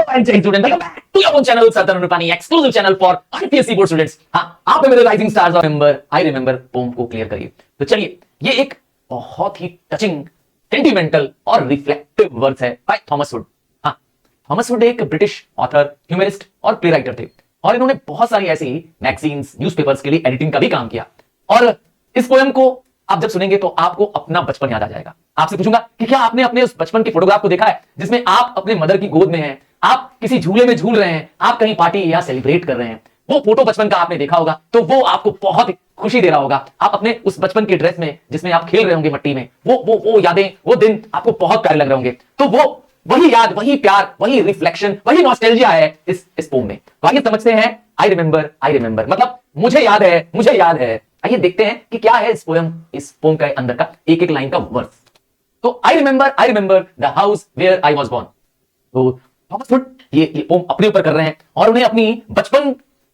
Student, welcome back to your own channel Sardar Rupani, exclusive channel for IPSC board students. हाँ, आप मेरे rising stars of remember I remember poem को clear करिए। तो चलिए, ये एक बहुत ही टचिंग, सेंटिमेंटल और रिफ्लेक्टिव वर्ड्स है बाय थॉमस वुड। हाँ, थॉमस वुड एक ब्रिटिश ऑथर, ह्यूमरिस्ट और प्ले राइटर थे और इन्होंने बहुत सारी ऐसी मैगजीन्स, न्यूज़पेपर्स के लिए एडिटिंग का भी काम किया। और इस पोएम को आप जब सुनेंगे तो आपको अपना बचपन याद आ जाएगा। आपसे पूछूंगा कि क्या आपने अपने उस बचपन की फोटोग्राफ को देखा है जिसमें आप अपने मदर की गोद में हैं, आप किसी झूले में झूल रहे हैं, आप कहीं पार्टी या सेलिब्रेट कर रहे हैं। वो फोटो बचपन का आपने देखा होगा तो वो आपको बहुत खुशी दे रहा होगा। आप अपने उस बचपन के ड्रेस में जिसमें आप खेल रहे होंगे मट्टी में, वो यादें, वो दिन आपको बहुत प्यारे लग रहे होंगे। तो वो वही याद, वही प्यार, वही रिफ्लेक्शन, वही नॉस्टैल्जिया है इस पोम में। तो आइए समझते हैं आई रिमेंबर मतलब मुझे याद है, मुझे याद है। आइए देखते हैं कि क्या है इस पोम का अंदर का एक एक लाइन का वर्स। तो I remember the house where I was born. तो थॉमस वुड ये पोम अपने ऊपर कर रहे हैं और उन्हें अपनी बचपन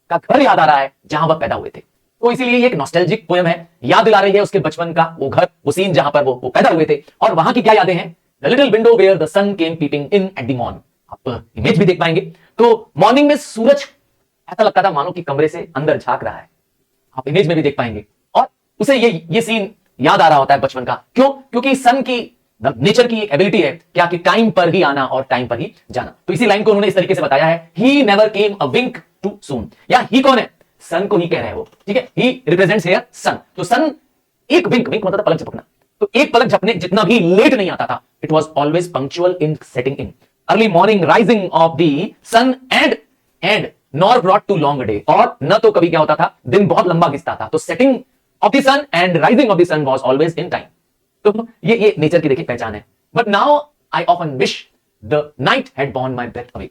का घर याद आ रहा है जहां वह पैदा हुए थे। तो इसीलिए ये एक नॉस्टैल्जिक पोएम है, याद दिला रही है उसके बचपन का वो घर, वो सीन जहां पर वो पैदा हुए थे और वहां की क्या यादें हैं। The little window where the sun came peeping in at the morn. आप इमेज भी देख पाएंगे। तो मॉर्निंग में सूरज ऐसा लगता था मानो कि कमरे से अंदर झांक रहा है। आप इमेज में भी देख पाएंगे और उसे ये सीन याद आ रहा होता है बचपन का। क्यों? क्योंकि सन की, नेचर की एक एबिलिटी है क्या कि टाइम पर ही आना और टाइम पर ही जाना। तो इसी लाइन को उन्होंने इस तरीके से बताया है, he never came a Wink too soon. या ही कौन है? सन को ही कह रहे हैं वो, ठीक है। ही रिप्रेजेंट्स हियर सन। तो सन एक विंक मतलब पलक झपकना। तो एक पलक झपकने जितना भी लेट नहीं आता था। It was always punctual in setting in early morning rising of the sun and nor brought too long day. और न तो कभी क्या होता था, दिन बहुत लंबा घिसता था। तो setting of the sun and rising of the sun was always in time. तो ये नेचर की देखिए पहचान है। But now I often wish the night had borne my breath away.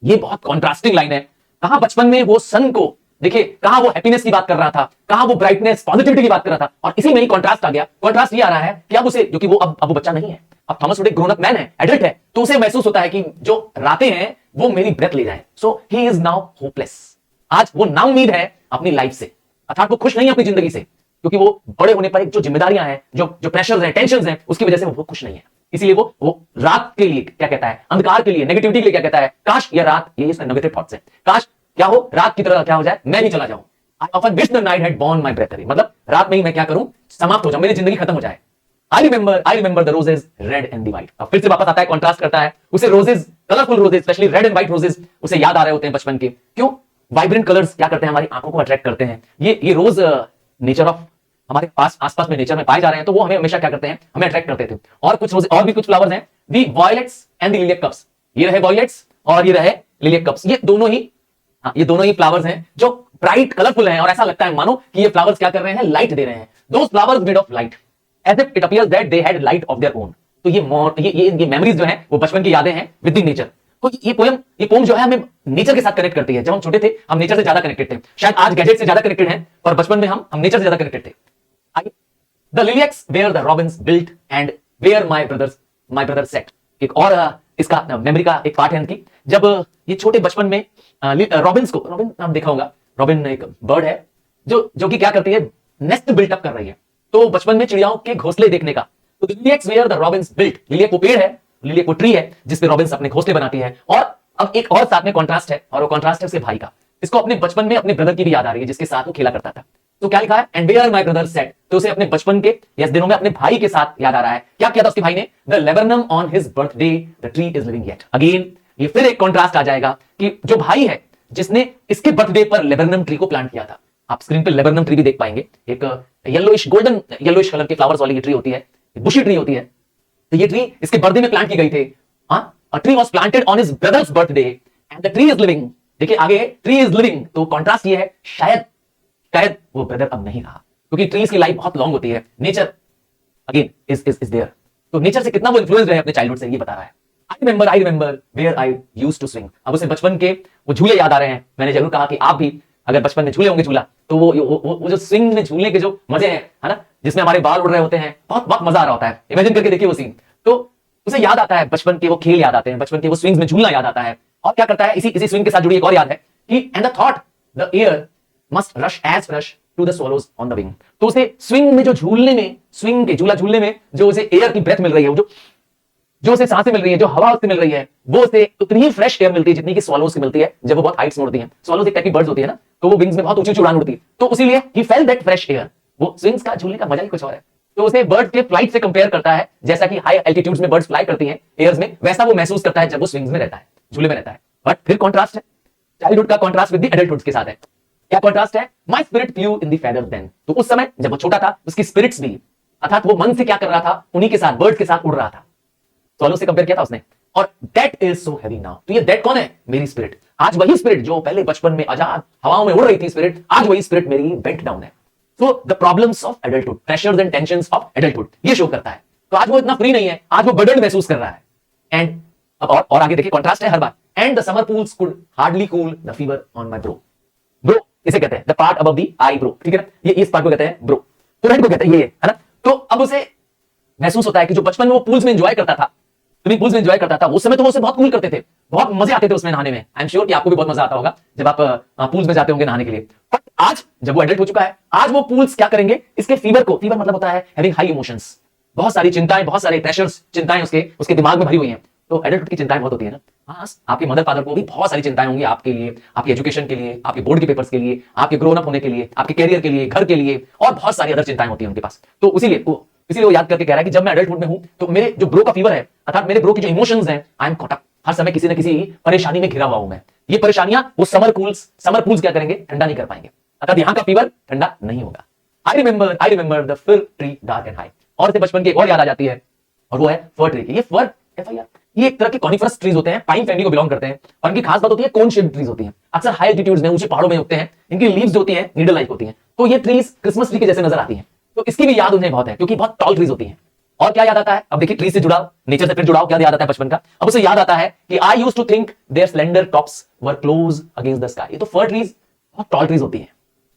ये बहुत कॉन्ट्रास्टिंग लाइन है। कहां बचपन में वो सन को देखिए, कहां वो हैप्पीनेस की बात कर रहा था, कहां वो ब्राइटनेस, पॉजिटिविटी की बात कर रहा था, और इसी में ही कॉन्ट्रास्ट आ गया। कॉन्ट्रास्ट ये आ रहा है कि अब उसे, क्योंकि वो अब वो बच्चा नहीं है, अब थॉमस वुड एक ग्रोन अप मैन है, एडल्ट है, तो उसे महसूस होता है कि जो रातें हैं वो मेरी ब्रेथ ले जाए। सो ही इज नाउ होपलेस। आज वो ना उम्मीद है अपनी लाइफ से, अर्थात वो खुश नहीं है अपनी जिंदगी से, क्योंकि वो बड़े होने पर एक जो जिम्मेदारियां हैं, जो प्रेशर्स हैं, टेंशन्स हैं, उसकी वजह से वो खुश नहीं है। इसीलिए वो रात के लिए क्या कहता है, अंधकार के लिए, नेगेटिविटी के लिए क्या कहता है, काश यह रात, ये इसका नेगेटिव थॉट्स है, काश क्या हो, रात की तरह क्या हो जाए, मैं भी चला जाऊं। I often wish the night had borne my breath away. मतलब रात में ही मैं क्या करूं, समाप्त हो जाऊं, मेरी जिंदगी खत्म हो जाए। आई remember the roses red and the white. अब फिर से वापस आता है, कॉन्ट्रास्ट करता है। उसे roses, colourful roses, specially red and white roses उसे याद आ रहे होते हैं बचपन के। क्यों? वाइब्रेंट कलर्स क्या करते हैं, हमारी आंखों को अट्रैक्ट करते हैं। ये रोज नेचर ऑफ हमारे पास आसपास में नेचर में पाए जा रहे हैं, तो वो हमें हमेशा क्या करते हैं, हमें अट्रैक्ट करते थे। और कुछ रोज और भी कुछ फ्लावर्स हैं, दी वॉयलेट्स एंड द लिलियक कप्स। ये रहे वॉयलेट्स और ये रहे लिलियक कप्स। ये दोनों ही फ्लावर्स हैं जो ब्राइट कलरफुल हैं और ऐसा लगता है मानो कि ये फ्लावर्स क्या कर रहे हैं, लाइट दे रहे हैं। Those flowers made of light as if it appears that they had light of their own. तो ये मेमोरीज जो हैं वो बचपन की यादें हैं विद द नेचर। तो ये पोम जो है हमें नेचर के साथ कनेक्ट करती है। जब हम छोटे थे हम नेचर से ज्यादा कनेक्टेड थे। शायद आज गैजेट से ज्यादा कनेक्टेड हैं, पर बचपन में हम नेचर से ज्यादा कनेक्टेड थे। The lilacs where the robins built and where my brother set. एक और इसका मेमोरी का एक पार्ट है इनकी। जब ये छोटे बचपन में रॉबिन्स को, रॉबिन नाम देखा होगा, रॉबिन एक बर्ड है जो कि क्या करती है, नेस्ट बिल्टअप कर रही है। तो बचपन में चिड़ियाओं के घोंसले देखने का। तो लिलियक्स वेयर द रॉबिन्स बिल्ट। लिलियक वो पेड़ है, लिलियक वो ट्री है जिसपे रॉबिन्स अपने घोंसले बनाती है। और अब एक और साथ में कॉन्ट्रास्ट है, और वो कॉन्ट्रास्ट है उसके भाई का। इसको अपने बचपन में अपने ब्रदर की भी याद आ रही है जिसके साथ वो खेला करता था। तो क्या लिखा है, and where my brother set. तो उसे अपने बचपन के दिनों में अपने भाई के साथ याद आ रहा है। क्या किया था उसके भाई ने, the laburnum on his birthday the tree is living yet. Again ये फिर एक कॉन्ट्रास्ट आ जाएगा कि जो भाई है जिसने इसके बर्थडे पर लेबरनम ट्री को प्लांट किया था। आप स्क्रीन पे लेबरनम ट्री भी देख पाएंगे। एक येलोइश, गोल्डन येलोइश कलर के फ्लावर्स वाली ये ट्री होती है, बुशी ट्री होती है। तो ये ट्री इसके बर्थडे में प्लांट की गई थी। A tree was planted on his brothers birthday and the tree is living. देखिए आगे ट्री इज लिविंग, तो कॉन्ट्रास्ट ये है, शायद वो ब्रदर अब नहीं रहा, क्योंकि ट्रीज की लाइफ बहुत लॉन्ग होती है। Nature again is there. तो नेचर से कितना वो इन्फ्लुएंस रहे अपने चाइल्डहुड से, ये बता रहा है। I remember where I used to swing. अब उसे बचपन के वो झूले याद आ रहे हैं। मैंने जरूर कहा कि आप भी अगर बचपन में झूले होंगे झूला, तो वो जो स्विंग में झूलने के जो मजे हैं, है ना, जिसमें हमारे बाल उड़ रहे होते हैं, बहुत मजा आ रहा होता है। इमेजिन करके देखिए वो सीन। तो उसे याद आता है बचपन के वो खेल याद आते हैं, बचपन के वो स्विंग्स में झूलना याद आता है। और क्या करता है, इसी स्विंग के साथ जुड़ी एक और याद है कि and the thought the air must rush as fresh to the swallows on the wing. तो उसे स्विंग में जो झूलने में, स्विंग के झूला झूलने में जो उसे एयर की ब्रेथ मिल रही है, वो जो उसे सांसें मिल रही है, जो हवा उससे मिल रही है, वो उसे उतनी ही फ्रेश एयर मिलती है जितनी कि स्वॉलोज की मिलती है जब वो बहुत हाइट्स में उड़ती हैं। स्वॉलोज एक टाइप की बर्ड्स होती है ना, तो वो विंग्स में बहुत ऊंची ऊंची उड़ान उड़ती है, तो इसीलिए he felt that fresh air. वो स्विंग्स का झूलने का मजा ही कुछ और है। तो उसे बर्ड्स के फ्लाइट से कंपेयर करता है, जैसा कि हाई एल्टीट्यूड्स में बर्ड्स फ्लाई करती हैं एयर्स में, वैसा वो महसूस करता है जब वो स्विंग्स में रहता है, झूले में रहता है। बट फिर कॉन्ट्रास्ट है, चाइल्डहुड का कॉन्ट्रास्ट विद द एडल्टहुड के साथ है। क्या कॉन्ट्रास्ट है? My spirit flew in the feathers then. तो उस समय जब वो छोटा था, उसकी स्पिरिट्स भी, अर्थात वो मन से क्या कर रहा था, उन्हीं के साथ, बर्ड्स के साथ उड़ रहा था। स्वॉलो से कंपेयर किया था उसने, और that is so heavy now. तो ये दैट कौन है? मेरी स्पिरिट। आज वही स्पिरिट जो पहले बचपन में आजाद हवाओं में उड़ रही थी स्पिरिट, आज वही स्पिरिट मेरी बेंट डाउन है। So the problems of adulthood, pressures and tensions of adulthood, ये शो करता है। तो आज वो इतना फ्री नहीं है, आज वो बर्डन महसूस कर रहा है। एंड अब और आगे देखिए, कॉन्ट्रास्ट है हर बार। And the summer pools could hardly cool the fever on my brow. Brow इसे कहते हैं the part above the eyebrow, ठीक है ना, ये इस पार्ट को कहते हैं ब्रो, तो को कहते हैं ये है ना। तो अब उसे महसूस होता है कि जो बचपन में वो पूल्स में एंजॉय करता था, स्विमिंग पूल्स में एंजॉय करता था, उस समय तो वो उसे बहुत कूल करते थे, बहुत मजे आते थे उसमें नहाने में। आई एम श्योर कि आपको भी बहुत मजा आता होगा जब आप पूल्स में जाते होंगे नहाने के लिए। बट आज जब वो एडल्ट हो चुका है, आज वो पूल्स क्या करेंगे, इसके फीवर को, फीवर मतलब होता है हैविंग हाई इमोशंस, बहुत सारी चिंताएं, बहुत सारे प्रेशर्स, चिंताएं उसके दिमाग में भरी हुई हैं। तो एडल्टहुड की चिंताएं बहुत होती है ना। हाँ, आपके मदर फादर को भी बहुत सारी चिंताएं होंगी आपके लिए, आपकी एजुकेशन के लिए, आपके बोर्ड के पेपर्स के लिए, आपके ग्रोन अप होने के लिए, आपके कैरियर के लिए, घर के लिए, और बहुत सारी अदर चिंताएं होती हैं उनके पास। तो इसीलिए वो याद करके कह रहा है कि जब मैं एडल्टहुड में हूं तो मेरे जो ब्रो का फीवर है, अर्थात मेरे ब्रो की जो इमोशंस हैं, आई एम कॉट अप, हर समय किसी न किसी परेशानी में घिरा हुआ हूं मैं। ये परेशानियां वो समर पूल्स क्या करेंगे, ठंडा नहीं कर पाएंगे, अर्थात यहां का फीवर ठंडा नहीं होगा। आई रिमेंबर द फिर ट्री डार्क एंड हाई। और से बचपन की एक और याद आ जाती है, और वो है फर ट्री की। ये फर FIR, ये एक तरह के कॉनिफरस ट्रीज होते हैं, पाइन फैमिली को बिलोंग करते हैं, और इनकी खास बात होती है कोन शेप्ड ट्रीज होती हैं, अक्सर हाई एल्टीट्यूड्स में, ऊंचे पहाड़ों में उगते हैं। इनकी लीव्स जो होती हैं नीडल लाइक होती हैं, तो ये ट्रीज क्रिसमस ट्री के जैसे नजर आती हैं। तो इसकी भी याद उन्हें बहुत है, क्योंकि बहुत टॉल ट्रीज होती हैं। और क्या याद आता है? अब देखिए, ट्री से जुड़ाव, नेचर से फिर जुड़ाव, क्या याद आता है बचपन का? अब उसे याद आता है कि I used to think their slender tops were close against the sky. ये तो फर ट्रीज बहुत टॉल ट्रीज होती हैं,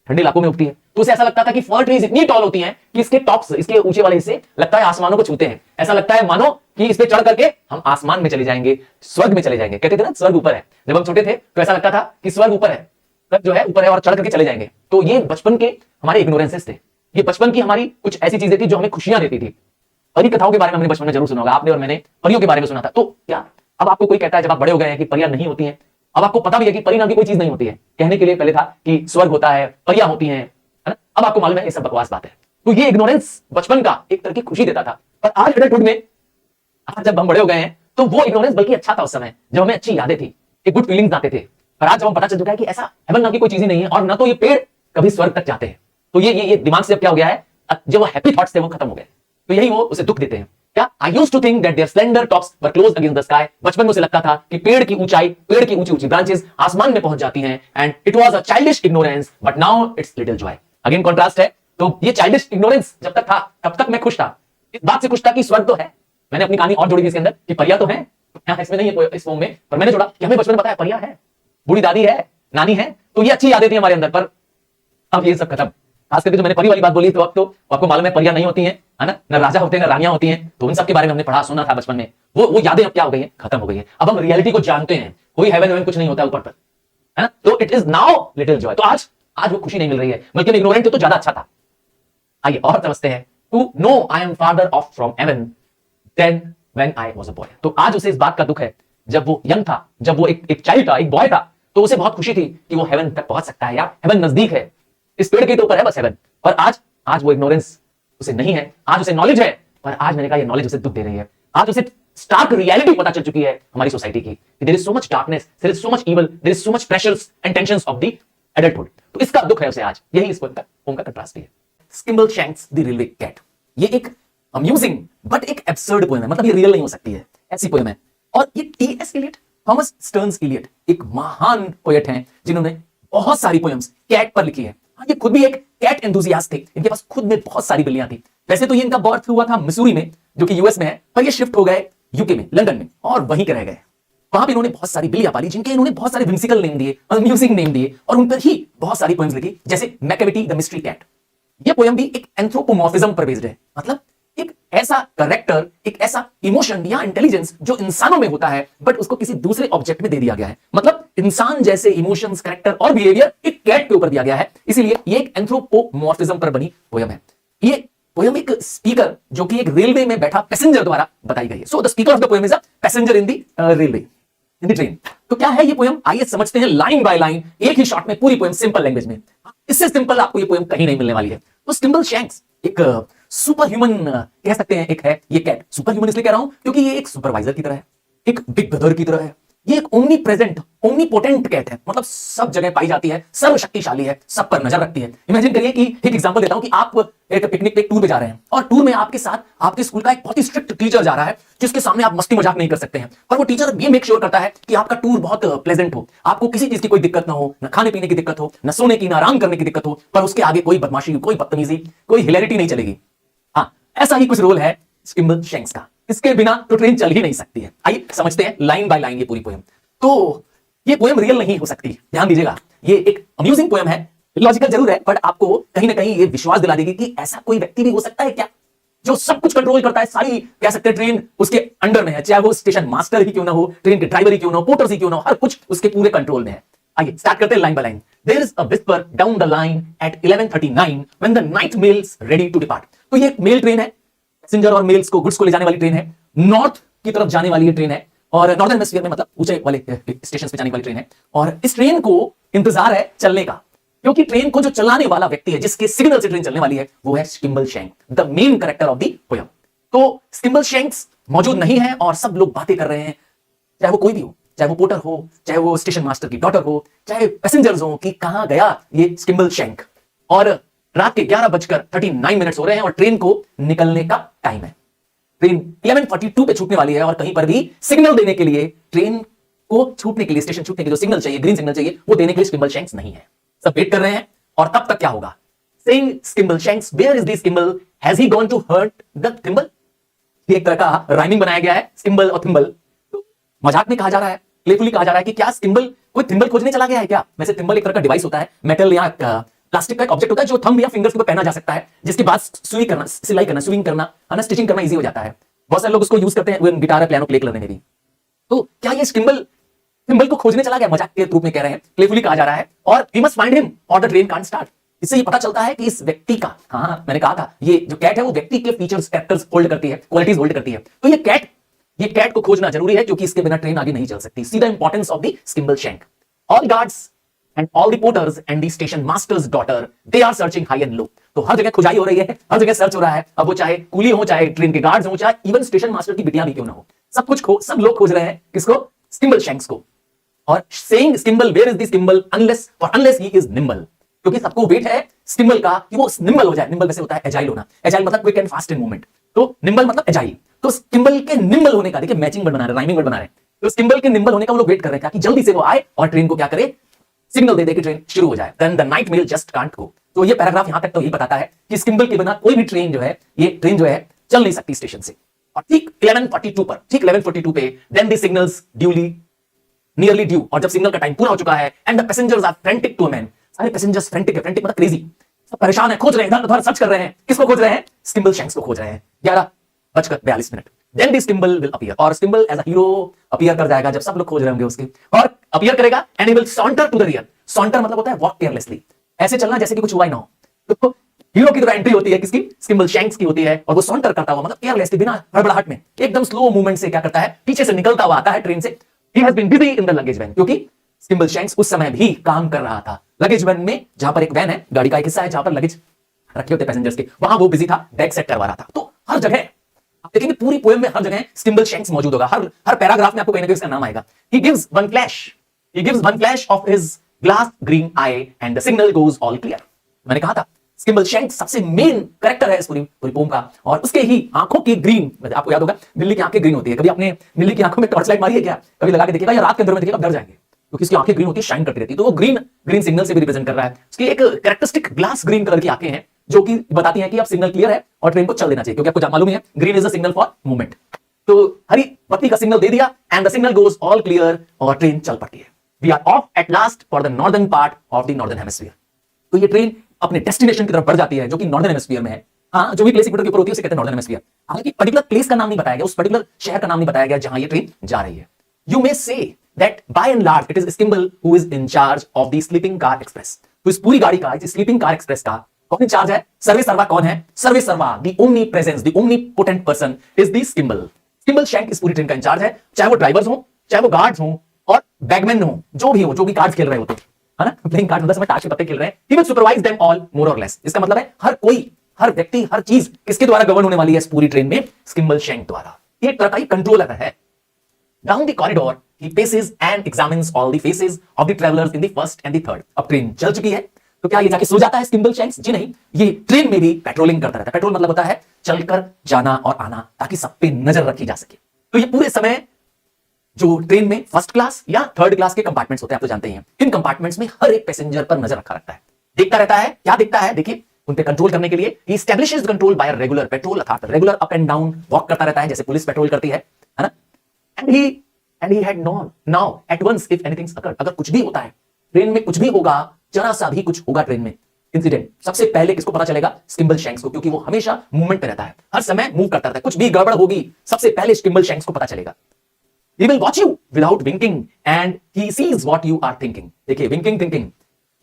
ठंडे इलाकों में उगती है, तो उसे ऐसा लगता था कि फर ट्रीज इतनी टॉल होती हैं कि इसके टॉप्स, इसके ऊंचे वाले हिस्से लगता है आसमानों को छूते हैं। ऐसा लगता है मानो कि इस पे चढ़ करके हम आसमान में चले जाएंगे, स्वर्ग में चले जाएंगे। कहते थे ना स्वर्ग ऊपर है, जब हम छोटे थे तो ऐसा लगता था कि स्वर्ग ऊपर है, स्वर्ग जो है ऊपर है और चढ़ करके चले जाएंगे। तो ये बचपन के हमारे इग्नोरेंसेस थे, ये बचपन की हमारी कुछ ऐसी चीजें थी जो हमें खुशियां देती थी। परी कथाओं के बारे में हमने बचपन में जरूर सुना होगा, आपने और मैंने परियों के बारे में सुना था। तो क्या अब आपको कोई कहता है जब आप बड़े हो गए हैं कि परियां नहीं होती हैं, अब आपको पता भी है कि परी नाम की कोई चीज नहीं होती है। कहने के लिए पहले था कि स्वर्ग होता है, परियां होती हैं, है ना, अब आपको मालूम है ये सब बकवास बात है। तो ये इग्नोरेंस बचपन का एक तरह की खुशी देता था, पर आज एडल्टहुड में, आज जब हम बड़े हो गए हैं, तो वो इग्नोरेंस बल्कि अच्छा था उस समय, जब हमें अच्छी यादें थी, एक गुड फीलिंग्स आते थे। पर आज जब हम पता चल चुका है कि ऐसा हेवन नाम की कोई चीज ही नहीं है, और ना तो ये पेड़ कभी स्वर्ग तक जाते हैं, तो ये दिमाग से अब क्या हो गया है, जो वो हैप्पी थॉट्स थे वो खत्म हो गए। तो यही वो उसे दुख देते हैं। क्या? I used to think that their slender tops were close against the sky. बचपन में उसे लगता था कि पेड़ की ऊंचाई, पेड़ की ऊंची ऊंची ब्रांचेस आसमान में पहुंच जाती हैं, and it was a childish ignorance, but now it's little Joy. Again contrast है। तो ये चाइल्डिश इग्नोरेंस जब तक था, तब तक मैं खुश था, इस बात से खुश था कि स्वर्ग तो है। मैंने अपनी कहानी और जोड़ी थी इसके अंदर कि परियां तो हैं, यहां इसमें नहीं है इस फॉर्म में, पर मैंने जोड़ा कि हमें बचपन में पता है परियां है, बूढ़ी दादी है, नानी है, तो ये अच्छी यादें थी हमारे अंदर। पर अब ये सब खत्म। खास करके जो मैंने परी वाली बात बोली, तो अब तो आपको मालूम है परियां नहीं होती हैं, है ना, न राजा होते हैं न रानियां होती हैं। तो उन सब के बारे में हमने पढ़ा सुना था बचपन में, वो यादें अब क्या हो गई हैं, खत्म हो गई हैं। अब हम रियलिटी को जानते हैं, कोई हेवन वेवन कुछ नहीं होता ऊपर पर, है ना। तो it is now little Joy. तो आज वो खुशी नहीं मिल रही है, बल्कि मैं इग्नोरेंट थे तो ज्यादा अच्छा था। आइए और समझते हैं। To know I am farther off from heaven than when I was a boy. तो आज उसे इस बात का दुख है, जब वो यंग था, जब वो एक चाइल्ड था, एक बॉय था, तो उसे बहुत खुशी थी कि वो हेवन तक पहुंच सकता है, यार हेवन नजदीक है, इस पेड़ के तो ऊपर है बस हेवन। पर आज वो इग्नोरेंस उसे नहीं है, आज उसे नॉलेज है, पर आज मैंने कहा ये नॉलेज उसे दुख दे रही है। आज उसे स्टार्क रियलिटी पता चल चुकी है हमारी सोसाइटी की, there is so much darkness, there is so much evil, there is so much pressures and tensions of the adulthood. तो इसका दुख है उसे आज। यही इस पोएम का कंट्रास्ट है। स्किम्बलशैंक्स द रेलवे कैट, ये एक अम्यूजिंग बट एक एब्सर्ड पोएम है, मतलब ये रियल नहीं हो सकती है, ऐसी पोएम है। और ये T.S. Elliot, Thomas Sterns Elliot, एक महान पोएट हैं जिन्होंने बहुत सारी पोएम्स कैट पर लिखी है। ये खुद भी एक कैट एंथुसियास्ट थे, इनके पास खुद में बहुत सारी बिल्लियां थी। वैसे तो ये इनका बर्थ हुआ था मिसूरी में, जो कि यूएस में है, पर ये शिफ्ट हो गए यूके में, लंदन में, और वहीं के रह गए। वहां पे इन्होंने बहुत सारी बिल्लियां पाली, जिनके इन्होंने बहुत सारे विंसिकल नेम दिए, अम्यूजिंग नेम दिए, और उन पर ही बहुत सारी पोएम्स लिखी, जैसे मैकेविटी द मिस्ट्री कैट। ये पोएम भी एक एंथ्रोपोमॉर्फिज्म पर बेस्ड है, मतलब एक ऐसा करेक्टर, एक ऐसा इमोशन या इंटेलिजेंस जो इंसानों में होता है, बट उसको किसी दूसरे ऑब्जेक्ट में दे दिया गया है। मतलब इंसान जैसे इमोशंस, करेक्टर और बिहेवियर एक कैट के ऊपर दिया गया है, इसीलिए ये एक एंथ्रोपोमॉर्फिज्म पर बनी पोएम है। ये पोयम एक स्पीकर जो कि एक रेलवे में बैठा पैसेंजर द्वारा बताई गई है। So the speaker of the poem is a passenger in the railway, in the train. तो क्या है ये पोयम, आइए समझते हैं लाइन बाय लाइन, एक ही शॉट में पूरी पोयम सिंपल लैंग्वेज में। इससे सिंपल आपको ये पोयम कहीं नहीं मिलने वाली है। तो स्किम्बलशैंक्स एक सुपर ह्यूमन कह सकते हैं, एक है ये कैट। सुपर ह्यूमन इसलिए कह रहा हूं क्योंकि ये एक सुपरवाइजर की तरह है, एक बिग ब्रदर की तरह है। ये एक omnipresent, omnipotent cat है, मतलब सब जगह पाई जाती है, सर्वशक्तिशाली है, सब पर नजर रखती है। इमेजिन करिए कि एक एग्जांपल देता हूं कि आप एक पिकनिक पे, एक टूर पे जा रहे हैं और टूर में आपके साथ आपके स्कूल का एक बहुत ही स्ट्रिक्ट टीचर जा रहा है जिसके सामने आप मस्ती मजाक नहीं कर सकते हैं। पर वो टीचर ये मेक श्योर करता है कि आपका टूर बहुत प्लेजेंट हो, आपको किसी चीज की कोई दिक्कत ना हो, न खाने पीने की दिक्कत हो, न सोने की, न आराम करने की दिक्कत हो, पर उसके आगे कोई बदमाशी, कोई बदतमीजी, कोई हिलैरिटी नहीं चलेगी। हाँ, ऐसा ही कुछ रोल है स्किम्बलशैंक्स का। इसके बिना तो ट्रेन चल ही नहीं सकती है। आइए समझते हैं लाइन बाय लाइन ये पूरी पोयम। तो ये पोयम रियल नहीं हो सकती, ध्यान दीजिएगा। ये एक अम्यूजिंग पोयम है, लॉजिकल जरूर है, बट आपको कहीं ना कहीं ये विश्वास दिला देगी कि ऐसा कोई व्यक्ति भी हो सकता है क्या जो सब कुछ कंट्रोल करता है, सारी कह सकते हैं ट्रेन उसके अंडर में है, चाहे वो स्टेशन मास्टर ही क्यों ना हो, ट्रेन के ड्राइवर ही क्यों ना हो, पोर्टर्स ही क्यों ना हो, हर कुछ उसके पूरे कंट्रोल में है। आइए स्टार्ट करते हैं line by line. There is a whisper down the line at 11:39 when the night mail's ready to depart. तो ये एक मेल ट्रेन है, पैसेंजर और मेल्स को, गुड्स को ले जाने वाली ट्रेन है, नॉर्थ की तरफ जाने वाली ये ट्रेन है और नॉर्दर्न हेमिस्फीयर में, मतलब ऊंचे वाले स्टेशन पे जाने वाली ट्रेन है। और इस ट्रेन को इंतजार है चलने का, क्योंकि ट्रेन को जो चलाने वाला व्यक्ति है, जिसके सिग्नल से ट्रेन चलने वाली है, वो है Skimbleshank, the main character of the poem. तो स्किम्बलशैंक्स मौजूद नहीं है और सब लोग बातें कर रहे हैं, चाहे वो कोई भी हो, चाहे वो पोर्टर हो, चाहे वो स्टेशन मास्टर की डॉटर हो, चाहे पैसेंजर्स हो, कि कहां गया ये स्किम्बलशैंक। और रात के 11:39 हो रहे हैं और ट्रेन को निकलने का टाइम है। ट्रेन 11:42 पे छूटने वाली है और कहीं पर भी सिग्नल देने के लिए, ट्रेन को छूटने के लिए, स्टेशन छूटने के लिए जो सिग्नल चाहिए, ग्रीन सिग्नल चाहिए, वो देने के लिए स्किम्बलशैंक्स नहीं है। सब वेट कर रहे हैं और तब तक क्या होगा? Saying Skimbleshanks, where is the Skimble, has he gone to hunt the thimble. ये एक तरह का राइमिंग बनाया गया है, स्किम्बल और थिम्बल। तो मजाक में कहा जा रहा है, प्लेफुली कहा जा रहा है कि क्या स्किम्बल कोई थिम्बल खोजने चला गया है क्या? वैसे थिम्बल एक तरह का डिवाइस होता है, मेटल या प्लास्टिक का एक ऑब्जेक्ट होता है जो थंब या फिंगर्स के ऊपर पहना जा सकता है, जिसके बाद सुई करना, सिलाई करना, स्विंग करना, स्टिचिंग करना इजी हो जाता है। बहुत सारे लोग उसको यूज करते हैं गिटार, पियानो प्ले करने में भी। तो क्या ये थिम्बल को खोजने चला गया? मजाक के रूप में कह रहे हैं, प्लेफुली कहा जा रहा है। और वी मस्ट फाइंड हिम और द ट्रेन कांट स्टार्ट। इससे ये पता चलता है कि इस व्यक्ति का, हाँ मैंने कहा था, ये जो कैट है वो व्यक्ति के फीचर्स, कैरेक्टर्स होल्ड करती है, क्वालिटीज होल्ड करती है। तो ये कैट को खोजना जरूरी है क्योंकि इसके बिना ट्रेन आगे नहीं चल सकती। See the importance of the Skimbleshank. All guards and all the porters and the station master's daughter, they are searching high and low। तो हर जगह खुदाई हो रही है, हर जगह सर्च हो रहा है। अब वो चाहे कूली हो, चाहे ट्रेन के गार्ड्स हो, चाहे इवन स्टेशन मास्टर की बिटियां भी क्यों ना हो, सब लोग खोज रहे हैं किसको? स्किम्बलशैंक्स को। और saying Skimble, where is the Skimble, unless he is nimble, क्योंकि सबको वेट है स्किम्बल का कि वो निम्बल हो जाए। निम्बल वैसे होता है एजाइल होना, एजाइल मतलब quick and fast in movement, तो निम्बल मतलब एजाइल। तो स्किम्बल के निम्बल होने का, देखिए मैचिंग वर्ड बना रहे हैं, राइमिंग वर्ड बना रहे हैं, तो स्किम्बल के निम्बल होने का वो लोग वेट कर रहे हैं कि जल्दी से वो आए और ट्रेन को क्या करे, सिग्नल दे दे कि ट्रेन शुरू हो जाए। Then the night mail just can't go. तो ये पैराग्राफ यहां तक तो यही बताता है कि स्किम्बल के बिना कोई भी ट्रेन जो है, ये ट्रेन जो है चल नहीं सकती स्टेशन से। और ठीक 11:42 पे then the signals duly nearly due, और जब सिग्नल का टाइम पूरा हो चुका है, and the passengers are frantic to a man, सारे पैसेंजर्स फ्रेंटिक है, फ्रेंटिक मतलब क्रेजी, सब परेशान है, खोज रहे हैं, इधर उधर सर्च कर रहे हैं। किसको खोज रहे हैं? स्किम्बलशैंक्स को खोज रहे हैं। 11:42। Then the Skimble will appear, और Skimble as a hero appear कर जाएगा जब सब लोग खोज रहे होंगे उसके, और appear करेगा and he will saunter to the rear। saunter मतलब होता है walk carelessly, ऐसे चलना जैसे कि कुछ हुआ ही ना हो। तो हीरो की तरह एंट्री होती है किसकी? स्किम्बलशैंक्स की होती है, और वो saunter करता हुआ, मतलब carelessly, बिना हड़बड़ाहट में, एकदम स्लो मूवमेंट से क्या करता है, पीछे से निकलता हुआ आता है ट्रेन से। He has been busy in the luggage van, क्योंकि स्किम्बलशैंक्स उस समय भी काम कर रहा था लगेज वैन में, जहां पर एक वैन है, गाड़ी का एक हिस्सा है जहां पर लगेज रखे होते पैसेंजर्स के, वहां वो बिजी था, बैग सेट करवा रहा था। तो हर जगह आप देखेंगे पूरी पोएम में हर जगह स्किम्बलशैंक्स मौजूद होगा, हर पैराग्राफ में आपको कहीं ना कहीं इसका नाम आएगा। He gives one flash of his glass green eye and the signal goes all clear। मैंने कहा था स्किम्बलशैंक्स सबसे मेन कैरेक्टर है इस पूरी पोएम का, और उसके ही आंखों की ग्रीन, आपको याद होगा बिल्ली की आंखें ग्रीन होती है, कभी आपने बिल्ली की आंखों में टॉर्च लाइट मारी है क्या? कभी लगा के देखिएगा, या रात के अंदर में देखिएगा, डर जाएंगे क्योंकि इसकी आंखें ग्रीन होती है, शाइन करती रहती है। तो वो ग्रीन सिग्नल से भी रिप्रेजेंट कर रहा है। उसकी एक कैरेक्टरिस्टिक ग्लास ग्रीन कलर की आंखें हैं जो कि बताती हैं कि अब सिग्नल क्लियर है और ट्रेन को चल देना चाहिए, क्योंकि आपको मालूम है green is a signal for movement. तो हरी बत्ती का सिग्नल दे दिया and the signal goes all clear, और ट्रेन चल पड़ती है। We are off at last for the northern part of the northern hemisphere. तो ये ट्रेन अपने डेस्टिनेशन की तरफ बढ़ जाती है जो कि नॉर्दर्न हेमिस्फीयर में है। हाँ, जो भी प्लेस इक्वेटर के ऊपर होती है उसे कहते हैं नॉर्दर्न हेमिस्फीयर। हालांकि पर्टिकुलर प्लेस का नाम नहीं बताया गया, उस पर्टिकुलर शहर का नाम नहीं बताया गया जहां ये ट्रेन जा रही है। यू मे से that by and large it is Skimble who is in charge of the sleeping car express। तो इस पूरी गाड़ी का, इस स्लीपिंग कार एक्सप्रेस का कौन इंचार्ज है? सर्वे सर्वा कौन है? सर्वे सर्वा the omnipresence, the omnipotent person is the Skimble. Skimbleshank इस पूरी ट्रेन का इंचार्ज है, चाहे वो ड्राइवर्स हो, चाहे वो गार्ड्स हो और बैगमैन हो, जो भी हो, जो भी कार्ड्स खेल रहे होते हैं, है ना, प्लेइंग कार्ड, मतलब समय ताश के पत्ते खेल रहे हैं, he will supervise them all more और लेस। इसका मतलब है हर कोई, हर व्यक्ति, हर चीज किसके द्वारा गवर्न होने वाली है इस पूरी ट्रेन में? स्किम्बल शैंक द्वारा। ये एक तरह का ही कंट्रोलर है। Down the corridor he paces and examines all the faces of the travelers in the first and the third। अब ट्रेन चल चुकी है तो क्या ये जाके सो जाता है स्किम्बल शैंक्स? जी नहीं, ये ट्रेन में भी पेट्रोलिंग करता रहता है। पेट्रोल मतलब होता है चलकर जाना और आना, ताकि सब पे नजर रखी जा सके। तो ये पूरे समय जो ट्रेन में फर्स्ट क्लास या थर्ड क्लास के कंपार्टमेंट्स होते हैं, आप तो जानते ही हैं, इन कंपार्टमेंट्स में हर एक पैसेंजर पर नजर रखा रहता है, देखता रहता है। क्या देखता है? देखिए, उन पे कंट्रोल करने के लिए he establishes control by regular patrol, अर्थात regular up and down walk करता रहता है, जैसे पुलिस पेट्रोल करती है ना। And he had known now at once if anything occurred, अगर कुछ भी होता है ट्रेन में, कुछ भी होगा, जरा सा भी कुछ होगा ट्रेन में इंसिडेंट, सबसे पहले किसको पता चलेगा? स्किम्बल शैंक्स को, क्योंकि वो हमेशा मूवमेंट पे रहता है, हर समय मूव करता रहता है। कुछ भी गड़बड़ होगी, सबसे पहले स्किम्बल शैंक्स को पता चलेगा। He will watch you without winking and he sees what you are thinking। देखिए, विंकिंग थिंकिंग,